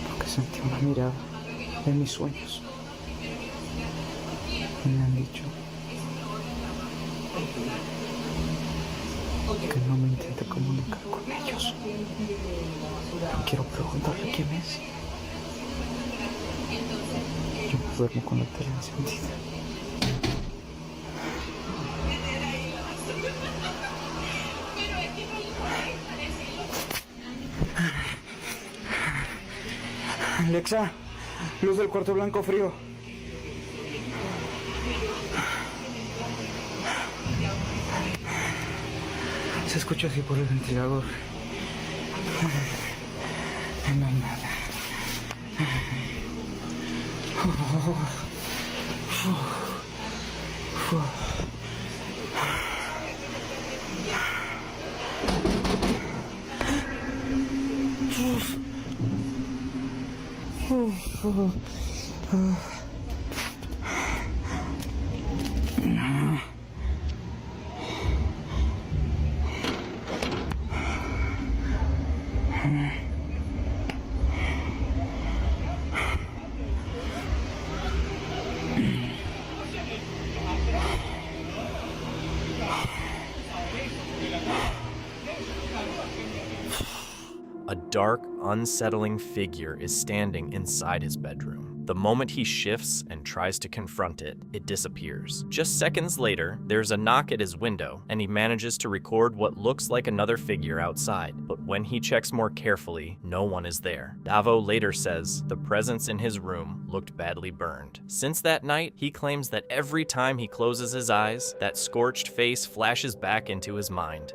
porque sentí una mirada en mis sueños. Y me han dicho que no me intente comunicar con ellos. No quiero preguntarle quién es. Yo me duermo con la tele encendida. Alexa, luz del cuarto blanco frío. Se escucha así por el ventilador. No hay nada. A dark, unsettling figure is standing inside his bedroom. The moment he shifts and tries to confront it, it disappears. Just seconds later, there's a knock at his window, and he manages to record what looks like another figure outside. But when he checks more carefully, no one is there. Davo later says the presence in his room looked badly burned. Since that night, he claims that every time he closes his eyes, that scorched face flashes back into his mind.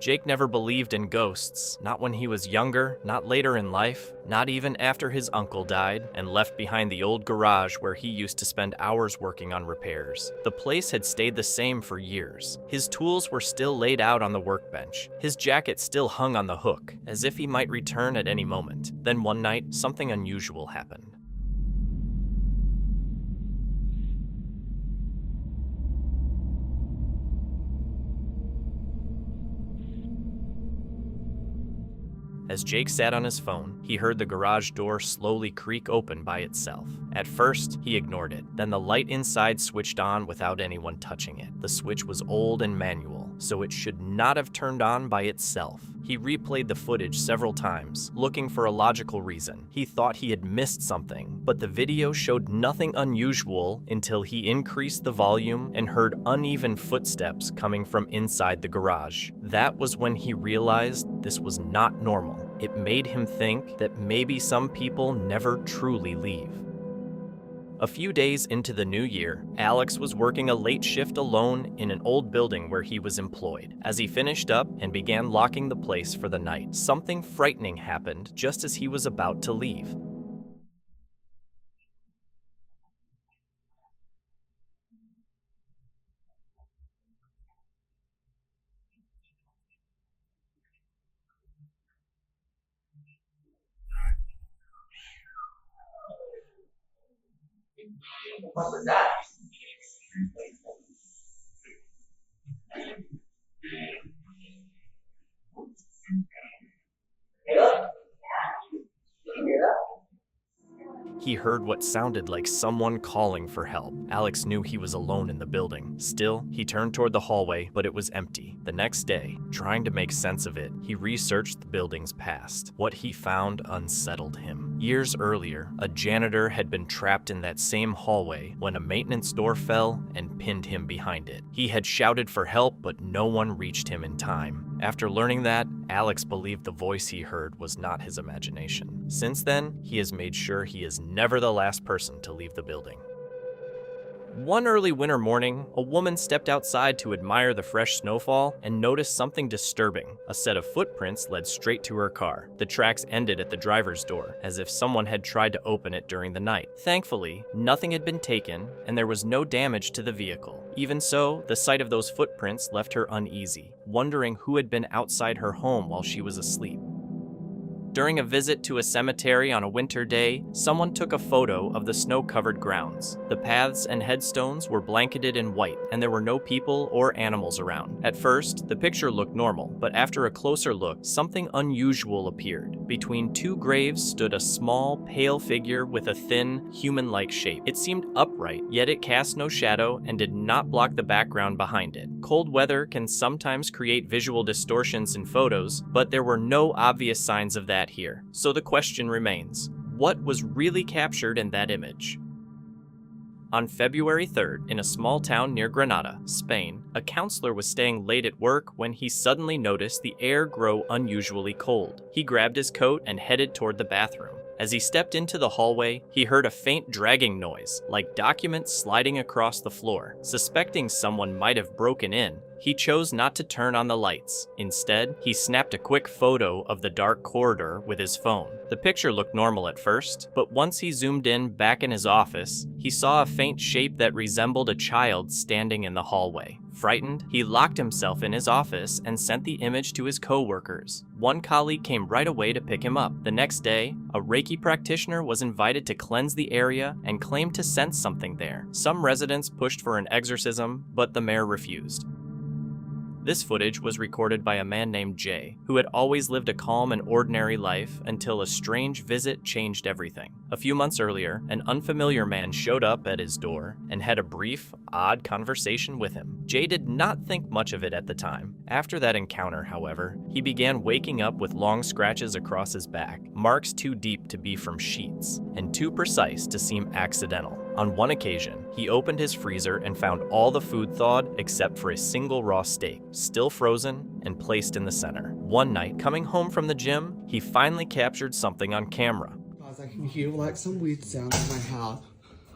Jake never believed in ghosts, not when he was younger, not later in life, not even after his uncle died and left behind the old garage where he used to spend hours working on repairs. The place had stayed the same for years. His tools were still laid out on the workbench. His jacket still hung on the hook, as if he might return at any moment. Then one night, something unusual happened. As Jake sat on his phone, he heard the garage door slowly creak open by itself. At first, he ignored it. Then the light inside switched on without anyone touching it. The switch was old and manual, so it should not have turned on by itself. He replayed the footage several times, looking for a logical reason. He thought he had missed something, but the video showed nothing unusual until he increased the volume and heard uneven footsteps coming from inside the garage. That was when he realized this was not normal. It made him think that maybe some people never truly leave. A few days into the new year, Alex was working a late shift alone in an old building where he was employed. As he finished up and began locking the place for the night, something frightening happened just as he was about to leave. What was that? He heard what sounded like someone calling for help. Alex knew he was alone in the building. Still, he turned toward the hallway, but it was empty. The next day, trying to make sense of it, he researched the building's past. What he found unsettled him. Years earlier, a janitor had been trapped in that same hallway when a maintenance door fell and pinned him behind it. He had shouted for help, but no one reached him in time. After learning that, Alex believed the voice he heard was not his imagination. Since then, he has made sure he is never the last person to leave the building. One early winter morning, a woman stepped outside to admire the fresh snowfall and noticed something disturbing. A set of footprints led straight to her car. The tracks ended at the driver's door, as if someone had tried to open it during the night. Thankfully, nothing had been taken, and there was no damage to the vehicle. Even so, the sight of those footprints left her uneasy, wondering who had been outside her home while she was asleep. During a visit to a cemetery on a winter day, someone took a photo of the snow-covered grounds. The paths and headstones were blanketed in white, and there were no people or animals around. At first, the picture looked normal, but after a closer look, something unusual appeared. Between two graves stood a small, pale figure with a thin, human-like shape. It seemed upright, yet it cast no shadow and did not block the background behind it. Cold weather can sometimes create visual distortions in photos, but there were no obvious signs of that here. So the question remains, what was really captured in that image? On February 3rd, in a small town near Granada, Spain, a counselor was staying late at work when he suddenly noticed the air grow unusually cold. He grabbed his coat and headed toward the bathroom. As he stepped into the hallway, he heard a faint dragging noise, like documents sliding across the floor. Suspecting someone might have broken in, he chose not to turn on the lights. Instead, he snapped a quick photo of the dark corridor with his phone. The picture looked normal at first, but once he zoomed in back in his office, he saw a faint shape that resembled a child standing in the hallway. Frightened, he locked himself in his office and sent the image to his co-workers. One colleague came right away to pick him up. The next day, a Reiki practitioner was invited to cleanse the area and claimed to sense something there. Some residents pushed for an exorcism, but the mayor refused. This footage was recorded by a man named Jay, who had always lived a calm and ordinary life until a strange visit changed everything. A few months earlier, an unfamiliar man showed up at his door and had a brief, odd conversation with him. Jay did not think much of it at the time. After that encounter, however, he began waking up with long scratches across his back, marks too deep to be from sheets, and too precise to seem accidental. On one occasion, he opened his freezer and found all the food thawed except for a single raw steak, still frozen and placed in the center. One night, coming home from the gym, he finally captured something on camera. Guys, I can hear like some weird sounds in my house.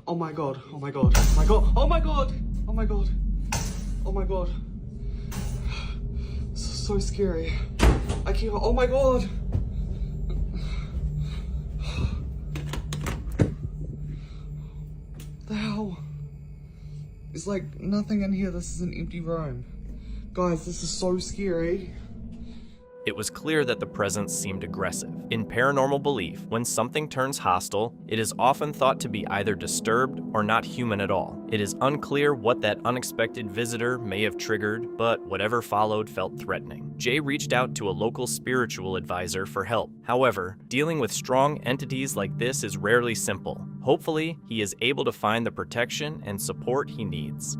Oh my god, oh my god, oh my god, oh my god, oh my god, oh my god. So scary. I can't, oh my god. The hell? It's like nothing in here. This is an empty room. Guys, this is so scary. It was clear that the presence seemed aggressive. In paranormal belief, when something turns hostile, it is often thought to be either disturbed or not human at all. It is unclear what that unexpected visitor may have triggered, but whatever followed felt threatening. Jay reached out to a local spiritual advisor for help. However, dealing with strong entities like this is rarely simple. Hopefully, he is able to find the protection and support he needs.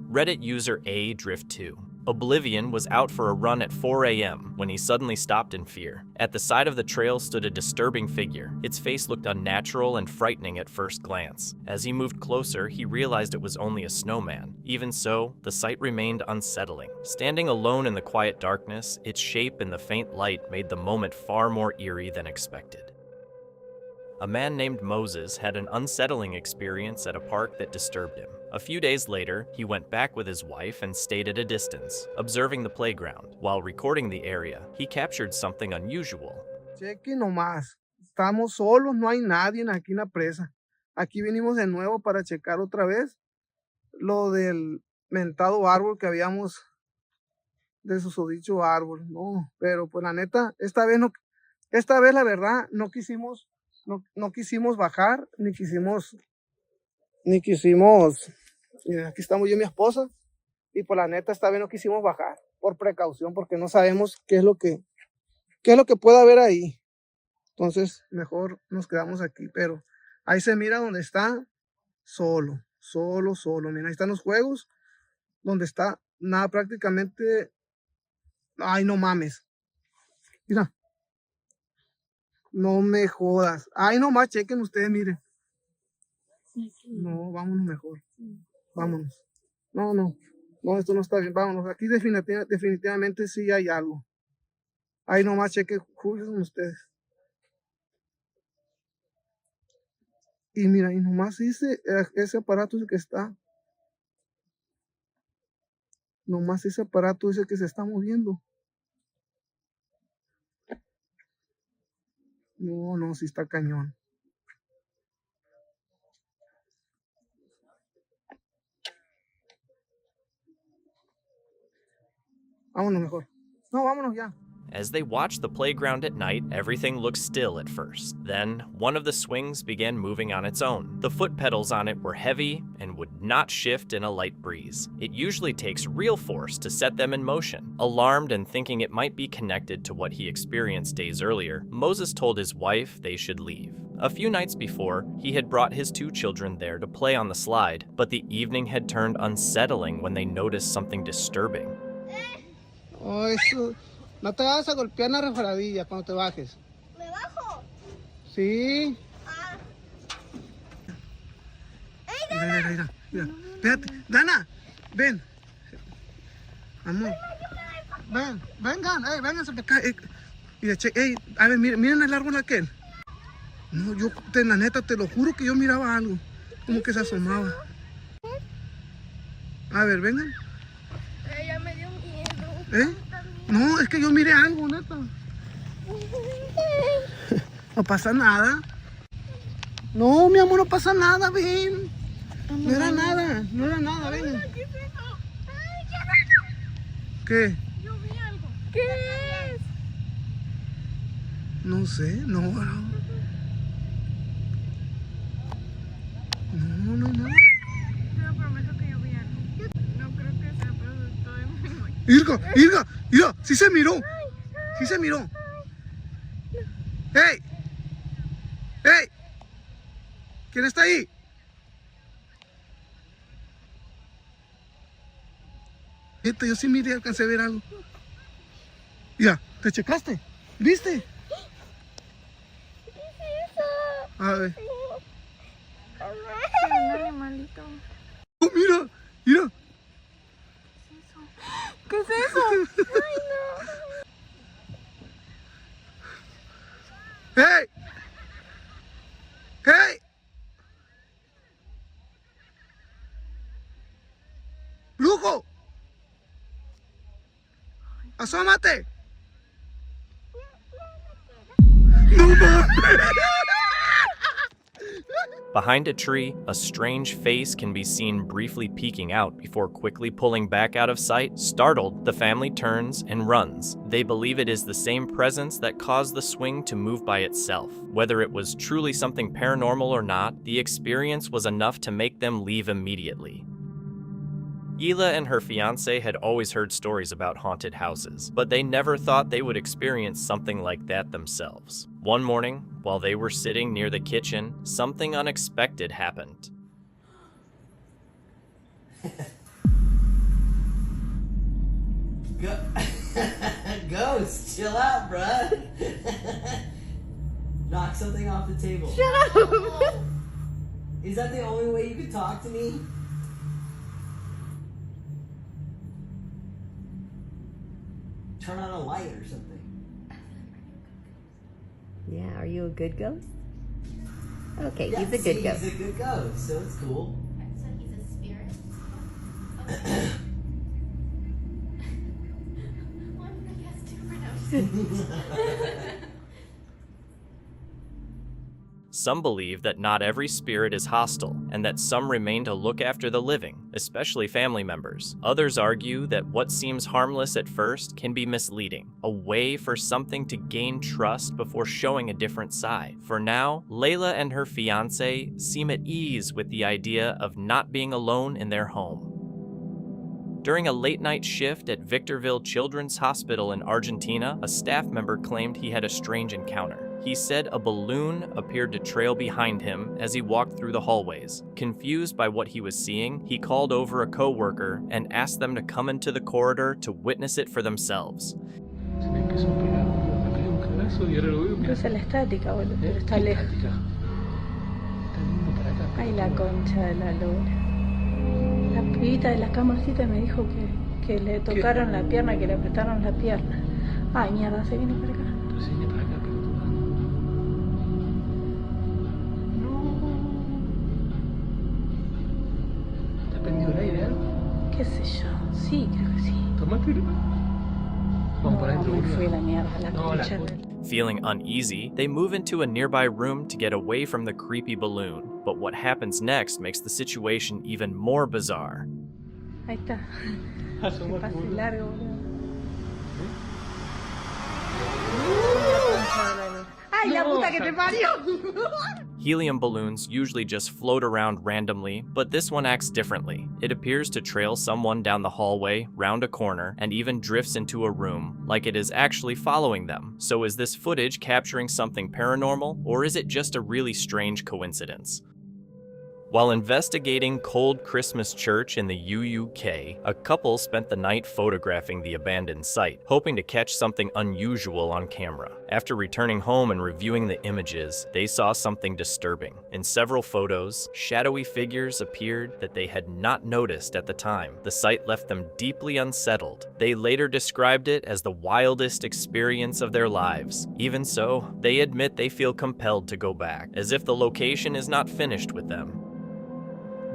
Reddit user A Drift 2. Oblivion was out for a run at 4 a.m. when he suddenly stopped in fear. At the side of the trail stood a disturbing figure. Its face looked unnatural and frightening at first glance. As he moved closer, he realized it was only a snowman. Even so, the sight remained unsettling. Standing alone in the quiet darkness, its shape in the faint light made the moment far more eerie than expected. A man named Moses had an unsettling experience at a park that disturbed him. A few days later, he went back with his wife and stayed at a distance, observing the playground. While recording the area, he captured something unusual. Cheque nomás, estamos solos, no hay nadie aquí en la presa. Aquí venimos de nuevo para checar otra vez lo del mentado árbol que habíamos, de susodicho árbol, no, pero pues la neta, esta vez la verdad no quisimos bajar, ni quisimos, aquí estamos yo y mi esposa, y por la neta esta vez no quisimos bajar, por precaución, porque no sabemos qué es lo que puede haber ahí. Entonces mejor nos quedamos aquí, pero ahí se mira donde está, solo, mira, ahí están los juegos, donde está nada prácticamente, ay no mames, mira. No me jodas. Ay, nomás chequen ustedes, miren. No, vámonos mejor. Vámonos. No, esto no está bien. Vámonos. Aquí definitivamente sí hay algo. Ay, nomás chequen ustedes. Y mira, y nomás ese aparato es el que está. Nomás ese aparato es el que se está moviendo. No, sí está cañón. Vámonos mejor. No, vámonos ya. As they watched the playground at night, everything looked still at first. Then, one of the swings began moving on its own. The foot pedals on it were heavy and would not shift in a light breeze. It usually takes real force to set them in motion. Alarmed and thinking it might be connected to what he experienced days earlier, Moses told his wife they should leave. A few nights before, he had brought his 2 children there to play on the slide, but the evening had turned unsettling when they noticed something disturbing. Oh, eso... No te vas a golpear en la resbaladilla cuando te bajes. ¿Me bajo? Sí. Ah. Mira. Espérate. Dana, ven. Amor. Vengan, vénganse para acá. A ver, miren el árbol aquel. No, la neta, te lo juro que yo miraba algo. Como que se asomaba. A ver, vengan. Ya me dio miedo. No, es que yo miré algo, neta. No pasa nada. No, mi amor, no pasa nada, ven. No era nada, ven. ¿Qué? Yo vi algo. ¿Qué es? No sé, no. Te prometo que yo vi algo. No creo que sea, pero estoy muy... Irga, sí se miró. ¡Hey! ¿Quién está ahí? Yo sí miré, alcancé a ver algo. Mira, ¿te checaste? ¿Viste? ¿Qué es eso? A ver. Es un animalito. Oh, mira. ¿Qué es eso? Ay, no. ¡Hey! ¡Brujo! ¡Asómate! ¡No mames! Behind a tree, a strange face can be seen briefly peeking out before quickly pulling back out of sight. Startled, the family turns and runs. They believe it is the same presence that caused the swing to move by itself. Whether it was truly something paranormal or not, the experience was enough to make them leave immediately. Gila and her fiancé had always heard stories about haunted houses, but they never thought they would experience something like that themselves. One morning, while they were sitting near the kitchen, something unexpected happened. Ghost, chill out, bruh. Knock something off the table. Shut up! Is that the only way you could talk to me? Turn on a light or something. Yeah, are you a good ghost? Okay, Yeah, he's a good ghost. He's a good ghost, so it's cool. So he's a spirit? Well, I guess too pronounced. Some believe that not every spirit is hostile, and that some remain to look after the living, especially family members. Others argue that what seems harmless at first can be misleading, a way for something to gain trust before showing a different side. For now, Layla and her fiancé seem at ease with the idea of not being alone in their home. During a late-night shift at Victorville Children's Hospital in Argentina, a staff member claimed he had a strange encounter. He said a balloon appeared to trail behind him as he walked through the hallways. Confused by what he was seeing, he called over a co-worker and asked them to come into the corridor to witness it for themselves. Puse la estática, boludo, pero está lejos. Ay, la concha de la lora. La pibita de la camarcita me dijo que le tocaron la pierna, que le apretaron la pierna. Ay, mierda, se viene para acá. ¿Prendió el aire, ¿Qué sé yo? Sí, creo que sí. Tómatelo. Vamos para adentro, me fui a la mierda, la concha. Feeling uneasy, they move into a nearby room to get away from the creepy balloon. But what happens next makes the situation even more bizarre. Ahí está. Que pase largo, boludo. ¡Ay, la puta que te parió! Helium balloons usually just float around randomly, but this one acts differently. It appears to trail someone down the hallway, round a corner, and even drifts into a room, like it is actually following them. So is this footage capturing something paranormal, or is it just a really strange coincidence? While investigating Cold Christmas Church in the UUK, a couple spent the night photographing the abandoned site, hoping to catch something unusual on camera. After returning home and reviewing the images, they saw something disturbing. In several photos, shadowy figures appeared that they had not noticed at the time. The site left them deeply unsettled. They later described it as the wildest experience of their lives. Even so, they admit they feel compelled to go back, as if the location is not finished with them.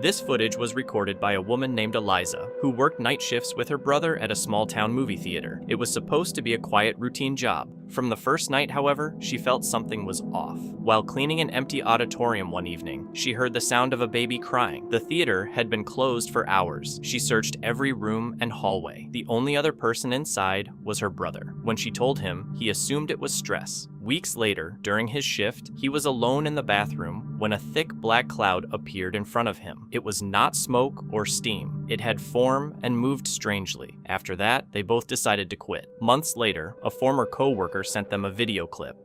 This footage was recorded by a woman named Eliza, who worked night shifts with her brother at a small-town movie theater. It was supposed to be a quiet, routine job. From the first night, however, she felt something was off. While cleaning an empty auditorium one evening, she heard the sound of a baby crying. The theater had been closed for hours. She searched every room and hallway. The only other person inside was her brother. When she told him, he assumed it was stress. Weeks later, during his shift, he was alone in the bathroom when a thick black cloud appeared in front of him. It was not smoke or steam. It had form and moved strangely. After that, they both decided to quit. Months later, a former co-worker sent them a video clip.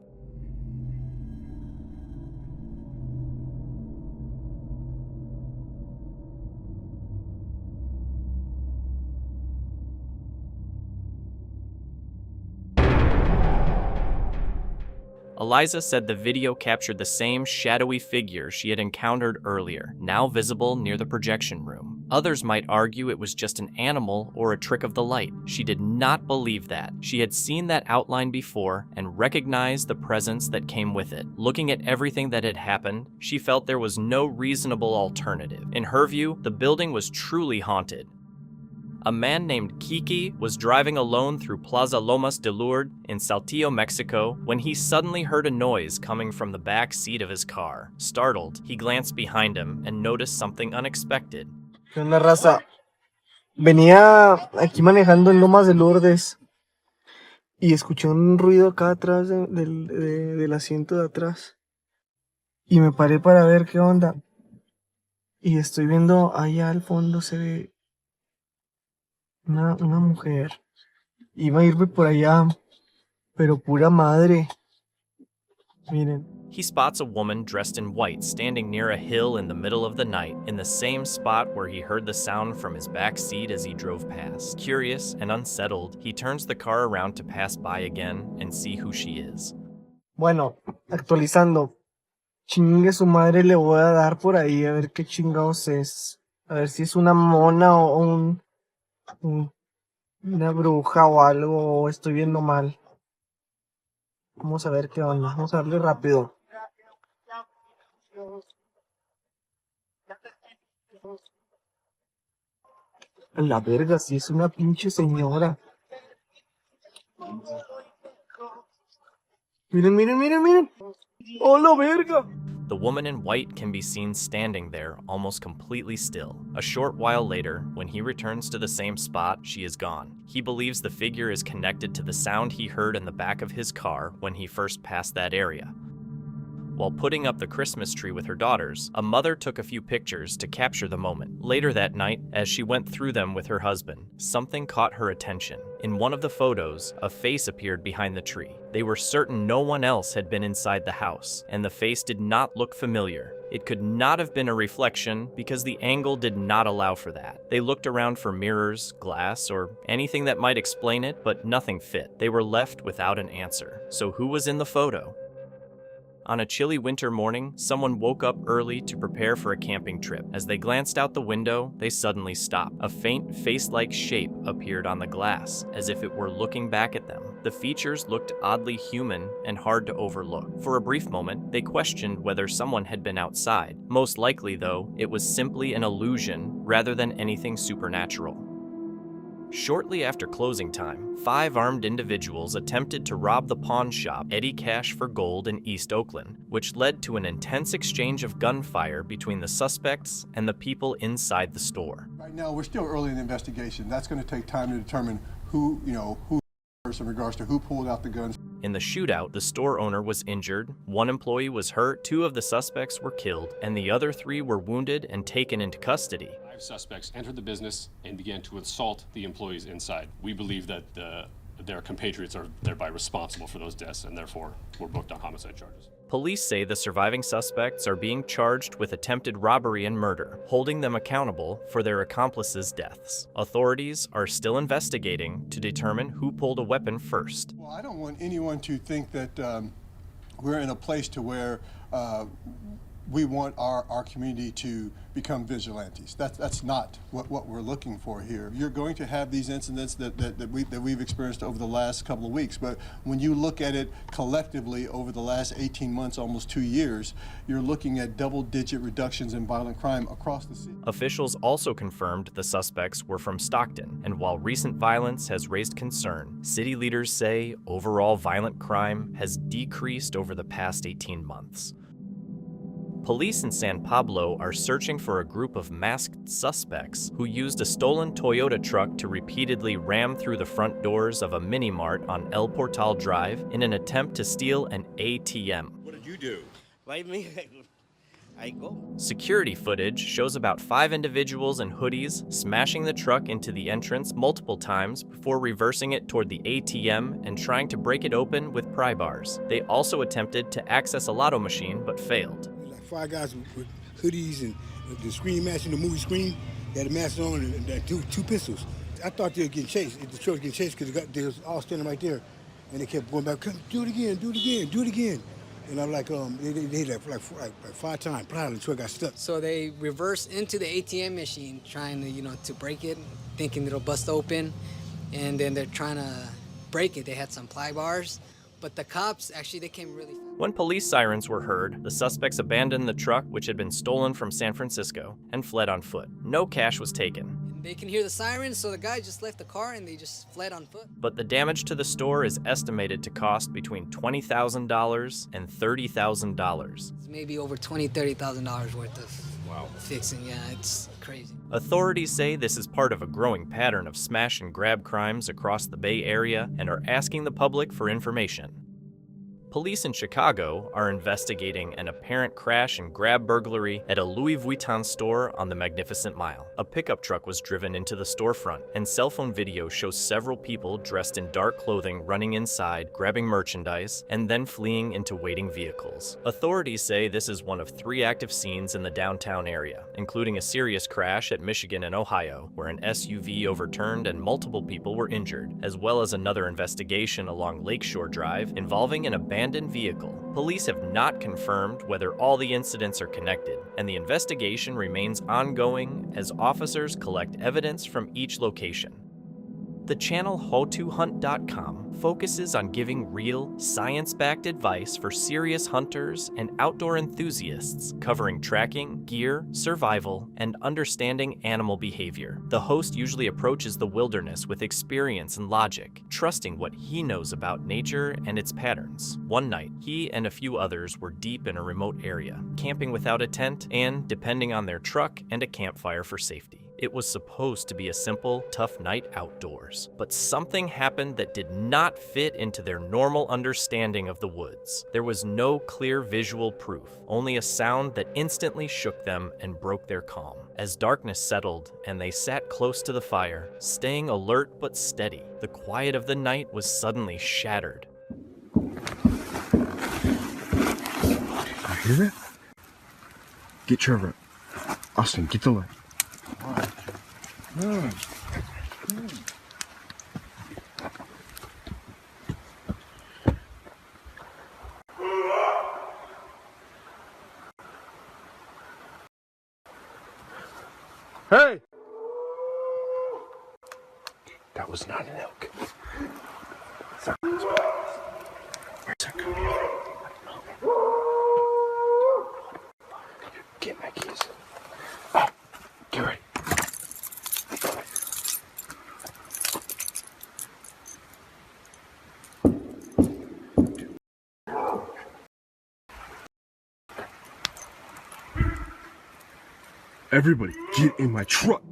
Eliza said the video captured the same shadowy figure she had encountered earlier, now visible near the projection room. Others might argue it was just an animal or a trick of the light. She did not believe that. She had seen that outline before and recognized the presence that came with it. Looking at everything that had happened, she felt there was no reasonable alternative. In her view, the building was truly haunted. A man named Kiki was driving alone through Plaza Lomas de Lourdes in Saltillo, Mexico, when he suddenly heard a noise coming from the back seat of his car. Startled, he glanced behind him and noticed something unexpected. ¿Qué onda, raza? Venía aquí manejando en Lomas de Lourdes y escuché un ruido acá atrás del asiento de atrás. Y me paré para ver qué onda. Y estoy viendo allá al fondo se ve una mujer. Iba a irme por allá, pero pura madre. Miren. He spots a woman dressed in white standing near a hill in the middle of the night in the same spot where he heard the sound from his back seat as he drove past. Curious and unsettled, he turns the car around to pass by again and see who she is. Bueno, actualizando. Chingue su madre, le voy a dar por ahí a ver qué chingados es. A ver si es una mona o una bruja o algo, o estoy viendo mal. Vamos a ver qué onda. Vamos a darle rápido. A la verga, si es una pinche señora. Miren, miren, miren, miren. ¡Oh, la verga! The woman in white can be seen standing there, almost completely still. A short while later, when he returns to the same spot, she is gone. He believes the figure is connected to the sound he heard in the back of his car when he first passed that area. While putting up the Christmas tree with her daughters, a mother took a few pictures to capture the moment. Later that night, as she went through them with her husband, something caught her attention. In one of the photos, a face appeared behind the tree. They were certain no one else had been inside the house, and the face did not look familiar. It could not have been a reflection because the angle did not allow for that. They looked around for mirrors, glass, or anything that might explain it, but nothing fit. They were left without an answer. So who was in the photo? On a chilly winter morning, someone woke up early to prepare for a camping trip. As they glanced out the window, they suddenly stopped. A faint face-like shape appeared on the glass, as if it were looking back at them. The features looked oddly human and hard to overlook. For a brief moment, they questioned whether someone had been outside. Most likely, though, it was simply an illusion rather than anything supernatural. Shortly after closing time, 5 armed individuals attempted to rob the pawn shop Eddie Cash for Gold in East Oakland, which led to an intense exchange of gunfire between the suspects and the people inside the store. Right now, we're still early in the investigation. That's going to take time to determine who in regards to who pulled out the guns. In the shootout, the store owner was injured, 1 employee was hurt, 2 of the suspects were killed, and the other 3 were wounded and taken into custody. 5 suspects entered the business and began to assault the employees inside. We believe that their compatriots are thereby responsible for those deaths and therefore were booked on homicide charges. Police say the surviving suspects are being charged with attempted robbery and murder, holding them accountable for their accomplices' deaths. Authorities are still investigating to determine who pulled a weapon first. Well, I don't want anyone to think that we're in a place to where we want our community to become vigilantes. That's not what we're looking for here. You're going to have these incidents that we've experienced over the last couple of weeks, but when you look at it collectively over the last 18 months, almost 2 years, you're looking at double-digit reductions in violent crime across the city. Officials also confirmed the suspects were from Stockton, and while recent violence has raised concern, city leaders say overall violent crime has decreased over the past 18 months. Police in San Pablo are searching for a group of masked suspects who used a stolen Toyota truck to repeatedly ram through the front doors of a mini-mart on El Portal Drive in an attempt to steal an ATM. What did you do? Like me, I go. Security footage shows about 5 individuals in hoodies smashing the truck into the entrance multiple times before reversing it toward the ATM and trying to break it open with pry bars. They also attempted to access a lotto machine but failed. 5 guys with hoodies and the Scream mask in the movie Scream. They had a mask on and two pistols. I thought they were getting chased. The truck was getting chased because they was all standing right there. And they kept going back, come, do it again, do it again, do it again. And I'm like, they hit that like 5 times. Probably the truck got stuck. So they reversed into the ATM machine, trying to, to break it, thinking it'll bust open. And then they're trying to break it. They had some pry bars. But the cops, actually, they came really fast. When police sirens were heard, the suspects abandoned the truck, which had been stolen from San Francisco, and fled on foot. No cash was taken. They can hear the sirens, so the guy just left the car and they just fled on foot. But the damage to the store is estimated to cost between $20,000 and $30,000. It's maybe over $20,000, $30,000 worth of fixing. Yeah, it's crazy. Authorities say this is part of a growing pattern of smash and grab crimes across the Bay Area and are asking the public for information. Police in Chicago are investigating an apparent crash and grab burglary at a Louis Vuitton store on the Magnificent Mile. A pickup truck was driven into the storefront, and cell phone video shows several people dressed in dark clothing running inside, grabbing merchandise, and then fleeing into waiting vehicles. Authorities say this is one of 3 active scenes in the downtown area, including a serious crash at Michigan and Ohio, where an SUV overturned and multiple people were injured, as well as another investigation along Lakeshore Drive involving an abandoned vehicle. Police have not confirmed whether all the incidents are connected, and the investigation remains ongoing as officers collect evidence from each location. The channel HowToHunt.com focuses on giving real, science-backed advice for serious hunters and outdoor enthusiasts, covering tracking, gear, survival, and understanding animal behavior. The host usually approaches the wilderness with experience and logic, trusting what he knows about nature and its patterns. One night, he and a few others were deep in a remote area, camping without a tent and depending on their truck and a campfire for safety. It was supposed to be a simple, tough night outdoors, but something happened that did not fit into their normal understanding of the woods. There was no clear visual proof, only a sound that instantly shook them and broke their calm. As darkness settled and they sat close to the fire, staying alert but steady, the quiet of the night was suddenly shattered. You hear that? Get Trevor. Austin, get the light. Hey! That was not an elk. Get my keys. Oh, get ready. Everybody, get in my truck.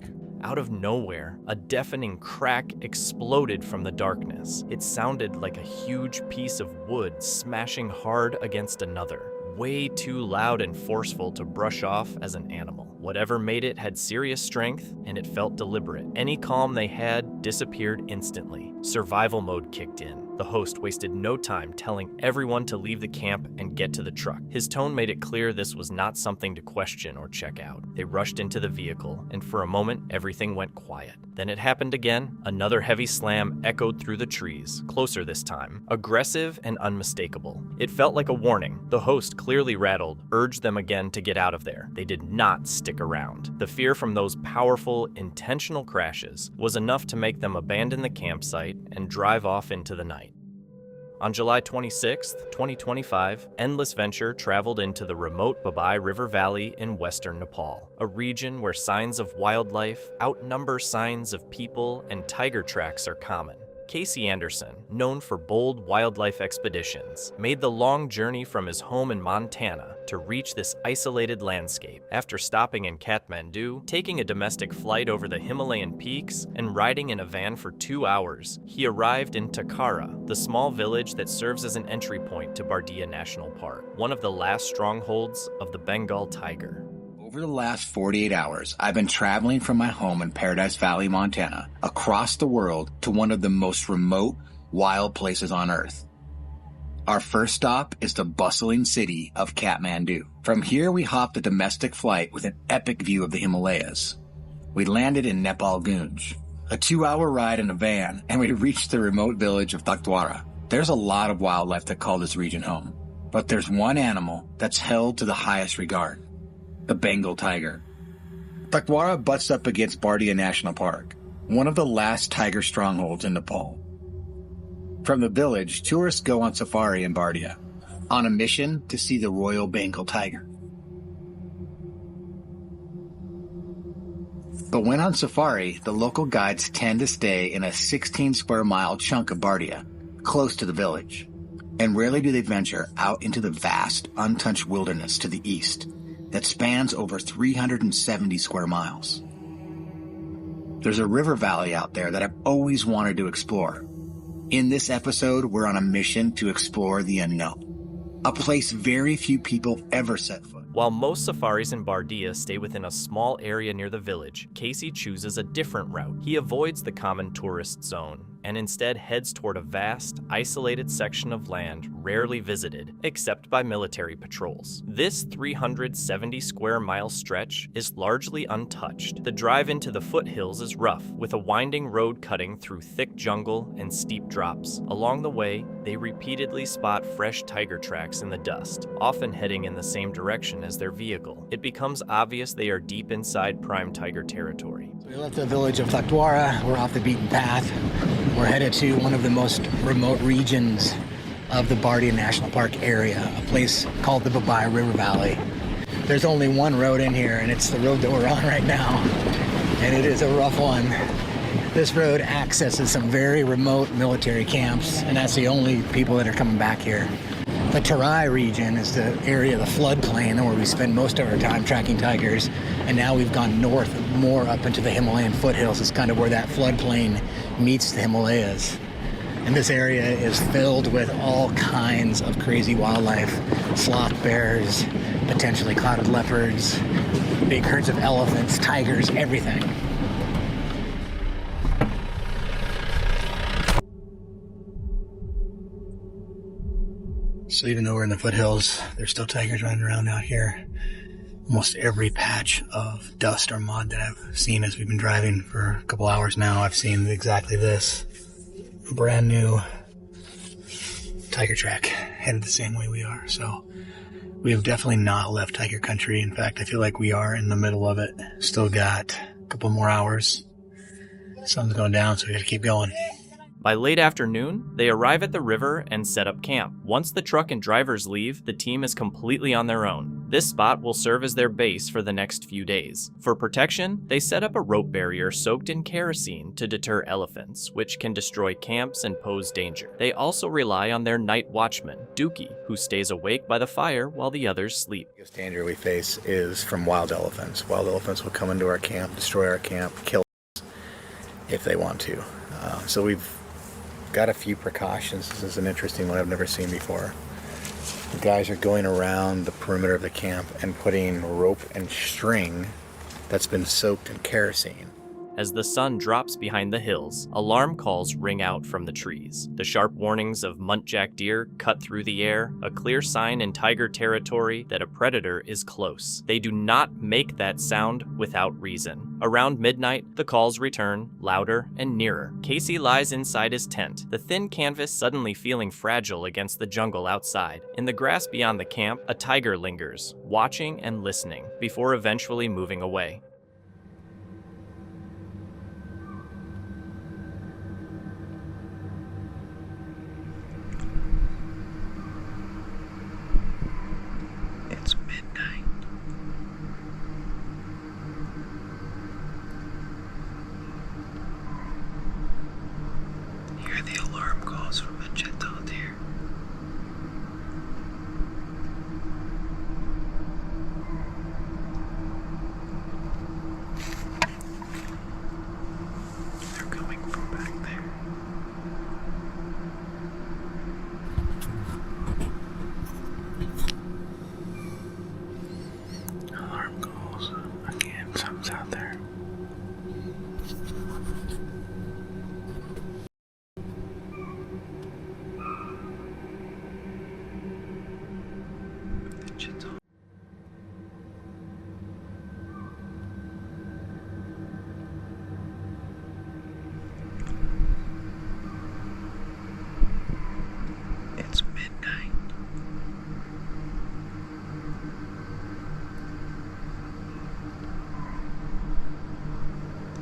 Out of nowhere, a deafening crack exploded from the darkness. It sounded like a huge piece of wood smashing hard against another, way too loud and forceful to brush off as an animal. Whatever made it had serious strength, and it felt deliberate. Any calm they had disappeared instantly. Survival mode kicked in. The host wasted no time telling everyone to leave the camp and get to the truck. His tone made it clear this was not something to question or check out. They rushed into the vehicle, and for a moment, everything went quiet. Then it happened again. Another heavy slam echoed through the trees, closer this time, aggressive and unmistakable. It felt like a warning. The host, clearly rattled, urged them again to get out of there. They did not stick around. The fear from those powerful, intentional crashes was enough to make them abandon the campsite and drive off into the night. On July 26, 2025, Endless Venture traveled into the remote Babai River Valley in western Nepal, a region where signs of wildlife outnumber signs of people and tiger tracks are common. Casey Anderson, known for bold wildlife expeditions, made the long journey from his home in Montana to reach this isolated landscape. After stopping in Kathmandu, taking a domestic flight over the Himalayan peaks, and riding in a van for 2 hours, he arrived in Takara, the small village that serves as an entry point to Bardia National Park, one of the last strongholds of the Bengal tiger. Over the last 48 hours, I've been traveling from my home in Paradise Valley, Montana, across the world to one of the most remote, wild places on Earth. Our first stop is the bustling city of Kathmandu. From here, we hopped a domestic flight with an epic view of the Himalayas. We landed in Nepal Gunj, a 2-hour ride in a van, and we reached the remote village of Takdwara. There's a lot of wildlife that call this region home, but there's one animal that's held to the highest regard. The Bengal tiger. Takdwara butts up against Bardia National Park, one of the last tiger strongholds in Nepal. From the village, tourists go on safari in Bardia, on a mission to see the Royal Bengal tiger. But when on safari, the local guides tend to stay in a 16-square-mile chunk of Bardia, close to the village, and rarely do they venture out into the vast, untouched wilderness to the east that spans over 370 square miles. There's a river valley out there that I've always wanted to explore. In this episode, we're on a mission to explore the unknown. a place very few people ever set foot. While most safaris in Bardia stay within a small area near the village, Casey chooses a different route. He avoids the common tourist zone and instead heads toward a vast, isolated section of land rarely visited, except by military patrols. This 370 square mile stretch is largely untouched. The drive into the foothills is rough, with a winding road cutting through thick jungle and steep drops. Along the way, they repeatedly spot fresh tiger tracks in the dust, often heading in the same direction as their vehicle. It becomes obvious they are deep inside prime tiger territory. We left the village of Faktuara. We're off the beaten path. We're headed to one of the most remote regions of the Bardia National Park area, a place called the Babai River Valley. There's only one road in here, and it's the road that we're on right now, and it is a rough one. This road accesses some very remote military camps, and that's the only people that are coming back here. The Tarai region is the area of the floodplain where we spend most of our time tracking tigers, and now we've gone north more up into the Himalayan foothills. It's kind of where that floodplain meets the Himalayas. And this area is filled with all kinds of crazy wildlife, sloth bears, potentially clouded leopards, big herds of elephants, tigers, everything. So even though we're in the foothills, there's still tigers running around out here. Almost every patch of dust or mud that I've seen as we've been driving for a couple hours now, I've seen exactly this. A brand new tiger track headed the same way we are. So we have definitely not left tiger country. In fact, I feel like we are in the middle of it. Still got a couple more hours. Sun's going down, so we gotta keep going. By late afternoon, they arrive at the river and set up camp. Once the truck and drivers leave, the team is completely on their own. This spot will serve as their base for the next few days. For protection, they set up a rope barrier soaked in kerosene to deter elephants, which can destroy camps and pose danger. They also rely on their night watchman, Dookie, who stays awake by the fire while the others sleep. The biggest danger we face is from wild elephants. Wild elephants will come into our camp, destroy our camp, kill us if they want to. So we've got a few precautions. This is an interesting one I've never seen before. The guys are going around the perimeter of the camp and putting rope and string that's been soaked in kerosene. As the sun drops behind the hills, alarm calls ring out from the trees. The sharp warnings of muntjac deer cut through the air, a clear sign in tiger territory that a predator is close. They do not make that sound without reason. Around midnight, the calls return, louder and nearer. Casey lies inside his tent, the thin canvas suddenly feeling fragile against the jungle outside. In the grass beyond the camp, a tiger lingers, watching and listening, before eventually moving away. It's midnight. Hear the alarm calls from a gentle deer. They're coming from back there. Alarm calls. Again, something's out there. It's midnight.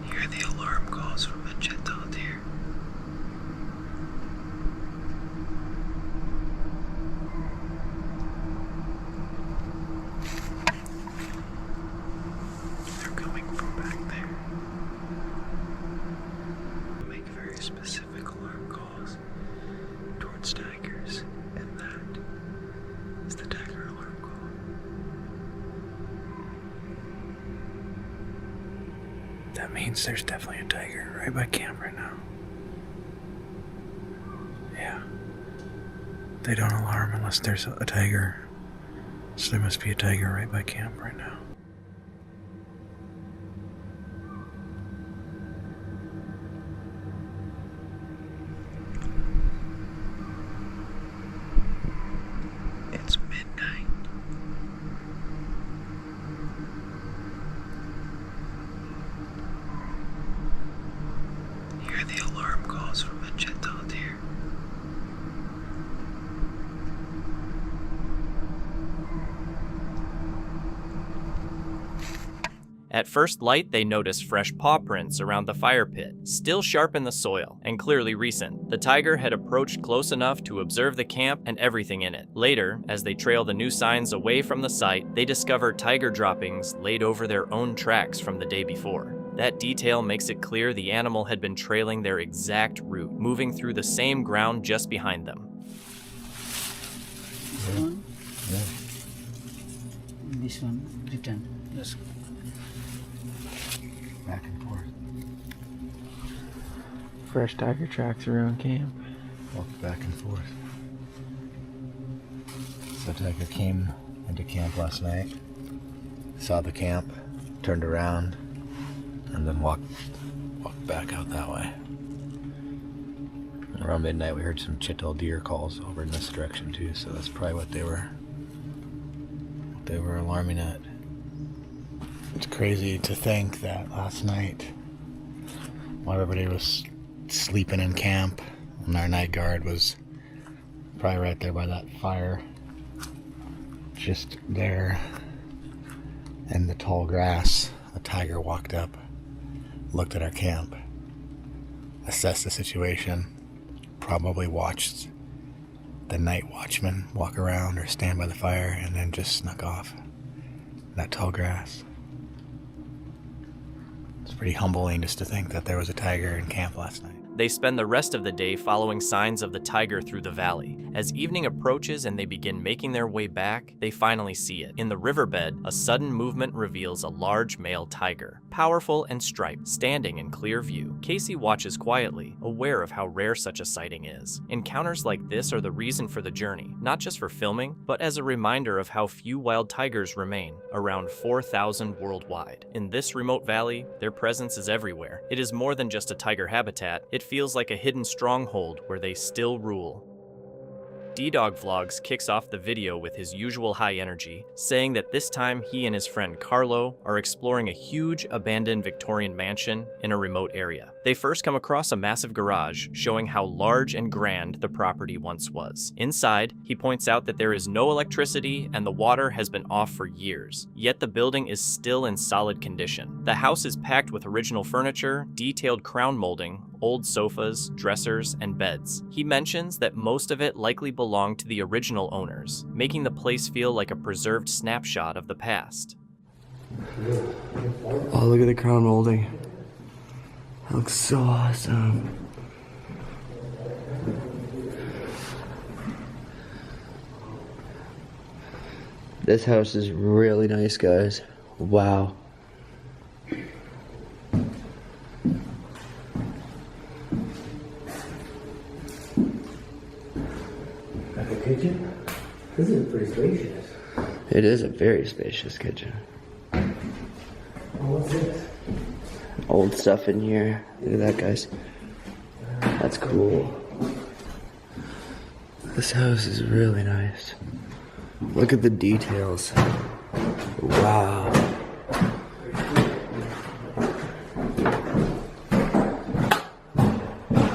Hear the alarm calls from a gentle deer. They're coming from back there. Make very specific alarm calls towards tigers, and that is the tiger alarm call. That means there's definitely a tiger right by camp right now. Yeah. They don't alarm unless there's a tiger. So there must be a tiger right by camp right now. It's midnight. Hear the alarm calls from a gentle deer. At first light, they notice fresh paw prints around the fire pit, still sharp in the soil, and clearly recent. The tiger had approached close enough to observe the camp and everything in it. Later, as they trail the new signs away from the site, they discover tiger droppings laid over their own tracks from the day before. That detail makes it clear the animal had been trailing their exact route, moving through the same ground just behind them. This one? Yeah. This one, return. Yes. Back and forth. Fresh tiger tracks around camp. Walk back and forth. So tiger came into camp last night, saw the camp, turned around, and then walked back out that way. Around midnight, we heard some chital deer calls over in this direction too, so that's probably what they were alarming at. It's crazy to think that last night, while everybody was sleeping in camp, and our night guard was probably right there by that fire, just there in the tall grass, a tiger walked up, looked at our camp, assessed the situation, probably watched the night watchman walk around or stand by the fire, and then just snuck off in that tall grass. It's pretty humbling just to think that there was a tiger in camp last night. They spend the rest of the day following signs of the tiger through the valley. As evening approaches and they begin making their way back, they finally see it. In the riverbed, a sudden movement reveals a large male tiger, powerful and striped, standing in clear view. Casey watches quietly, aware of how rare such a sighting is. Encounters like this are the reason for the journey, not just for filming, but as a reminder of how few wild tigers remain, around 4,000 worldwide. In this remote valley, their presence is everywhere. It is more than just a tiger habitat. It feels like a hidden stronghold where they still rule. D-Dog Vlogs kicks off the video with his usual high energy, saying that this time he and his friend Carlo are exploring a huge abandoned Victorian mansion in a remote area. They first come across a massive garage, showing how large and grand the property once was. Inside, he points out that there is no electricity and the water has been off for years, yet the building is still in solid condition. The house is packed with original furniture, detailed crown molding, old sofas, dressers, and beds. He mentions that most of it likely belonged to the original owners, making the place feel like a preserved snapshot of the past. Oh, look at the crown molding. That looks so awesome. This house is really nice, guys. Wow. Kitchen? This is pretty spacious. It is a very spacious kitchen. Oh, what's this? Old stuff in here. Look at that, guys. That's cool. This house is really nice. Look at the details. Wow.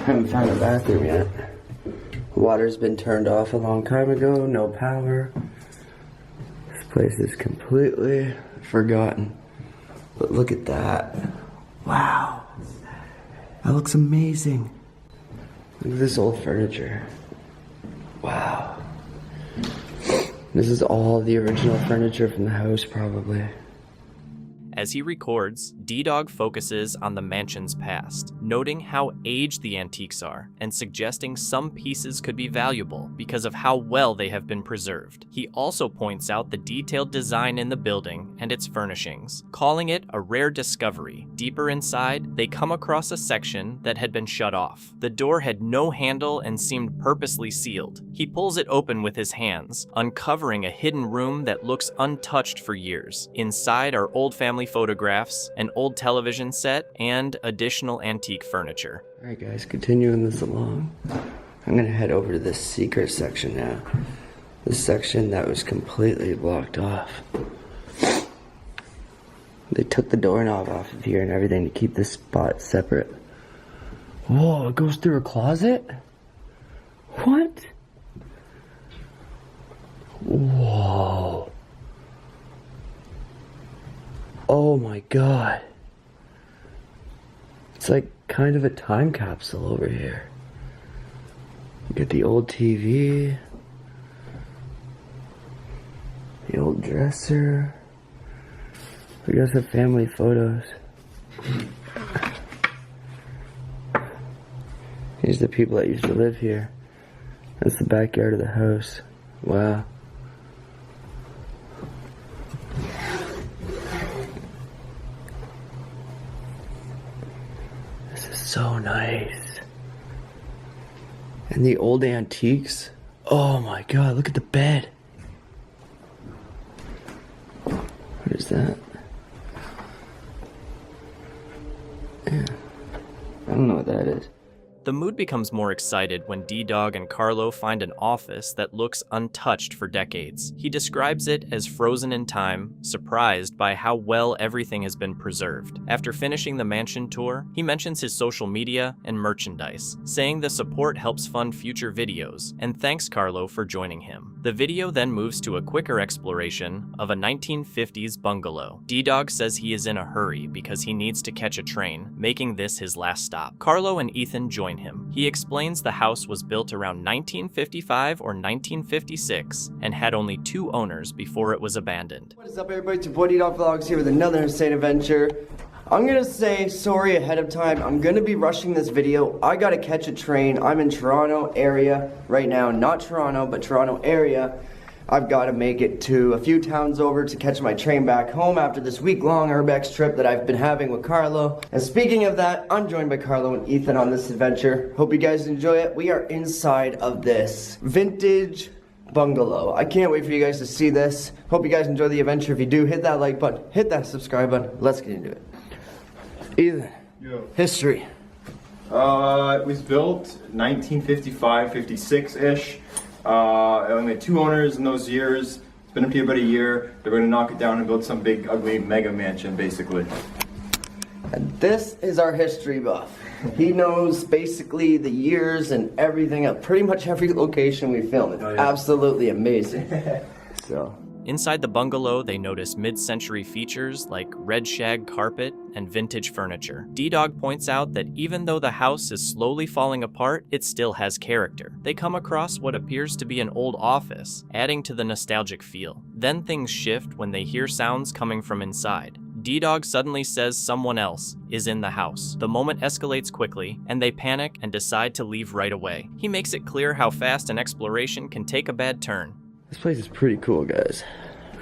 Haven't found a bathroom yet. Water's been turned off a long time ago, no power. This place is completely forgotten. But look at that. Wow. That looks amazing. Look at this old furniture. Wow. This is all the original furniture from the house, probably. As he records, D-Dog focuses on the mansion's past, noting how aged the antiques are and suggesting some pieces could be valuable because of how well they have been preserved. He also points out the detailed design in the building and its furnishings, calling it a rare discovery. Deeper inside, they come across a section that had been shut off. The door had no handle and seemed purposely sealed. He pulls it open with his hands, uncovering a hidden room that looks untouched for years. Inside are old family photographs, an old television set, and additional antique furniture. Alright guys, continuing this along, I'm gonna head over to this secret section now. This section that was completely blocked off. They took the doorknob off of here and everything to keep this spot separate. Whoa, it goes through a closet? What? Whoa. Oh my god. It's like kind of a time capsule over here. You get the old TV, the old dresser. We got some family photos. These are the people that used to live here. That's the backyard of the house. Wow. This is so nice. And the old antiques. Oh my god, look at the bed. What is that? Yeah. I don't know what that is. The mood becomes more excited when D-Dog and Carlo find an office that looks untouched for decades. He describes it as frozen in time, surprised by how well everything has been preserved. After finishing the mansion tour, he mentions his social media and merchandise, saying the support helps fund future videos, and thanks Carlo for joining him. The video then moves to a quicker exploration of a 1950s bungalow. D-Dog says he is in a hurry because he needs to catch a train, making this his last stop. Carlo and Ethan join him. He explains the house was built around 1955 or 1956 and had only 2 owners before it was abandoned. What is up everybody, it's your boy D-Dog Vlogs here with another insane adventure. I'm gonna say sorry ahead of time. I'm gonna be rushing this video. I gotta catch a train. I'm in Toronto area right now. Not Toronto, but Toronto area. I've got to make it to a few towns over to catch my train back home after this week-long Urbex trip that I've been having with Carlo. And speaking of that, I'm joined by Carlo and Ethan on this adventure. Hope you guys enjoy it. We are inside of this vintage bungalow. I can't wait for you guys to see this. Hope you guys enjoy the adventure. If you do, hit that like button, hit that subscribe button. Let's get into it. Ethan, history. It was built 1955, 56-ish. It only had 2 owners in those years. It's been up here about a year. They're going to knock it down and build some big, ugly mega mansion, basically. And this is our history buff. He knows basically the years and everything at pretty much every location we film. It's absolutely amazing. So. Inside the bungalow, they notice mid-century features like red shag carpet and vintage furniture. D-Dog points out that even though the house is slowly falling apart, it still has character. They come across what appears to be an old office, adding to the nostalgic feel. Then things shift when they hear sounds coming from inside. D-Dog suddenly says someone else is in the house. The moment escalates quickly, and they panic and decide to leave right away. He makes it clear how fast an exploration can take a bad turn. This place is pretty cool, guys.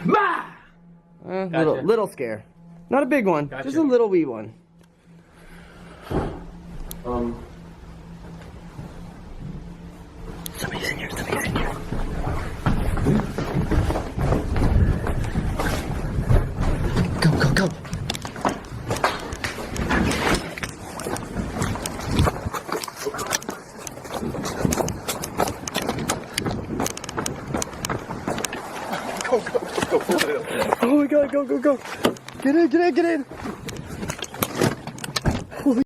Gotcha. Little scare. Not a big one, just a little wee one. Somebody's in here, somebody's in here. Go, go, go. Oh my god, go, go, go. Get in, get in, get in. Holy,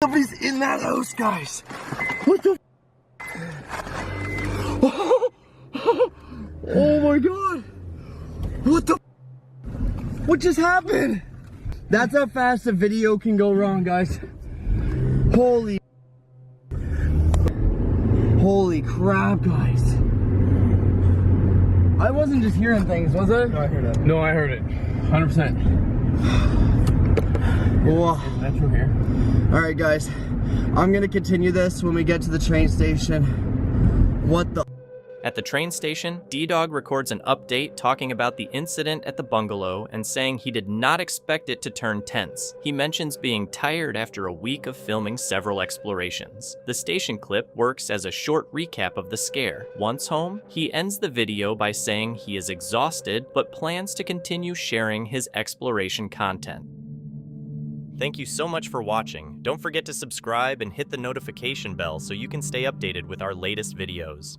somebody's in that house, guys. What the oh my god. What the what just happened? That's how fast a video can go wrong, guys. Holy crap, guys. I wasn't just hearing things, was I? No, I heard it. No, I heard it. 100%. Whoa. Is Metro here? Alright guys, I'm gonna continue this when we get to the train station. What the? At the train station, D-Dog records an update talking about the incident at the bungalow and saying he did not expect it to turn tense. He mentions being tired after a week of filming several explorations. The station clip works as a short recap of the scare. Once home, he ends the video by saying he is exhausted but plans to continue sharing his exploration content. Thank you so much for watching. Don't forget to subscribe and hit the notification bell so you can stay updated with our latest videos.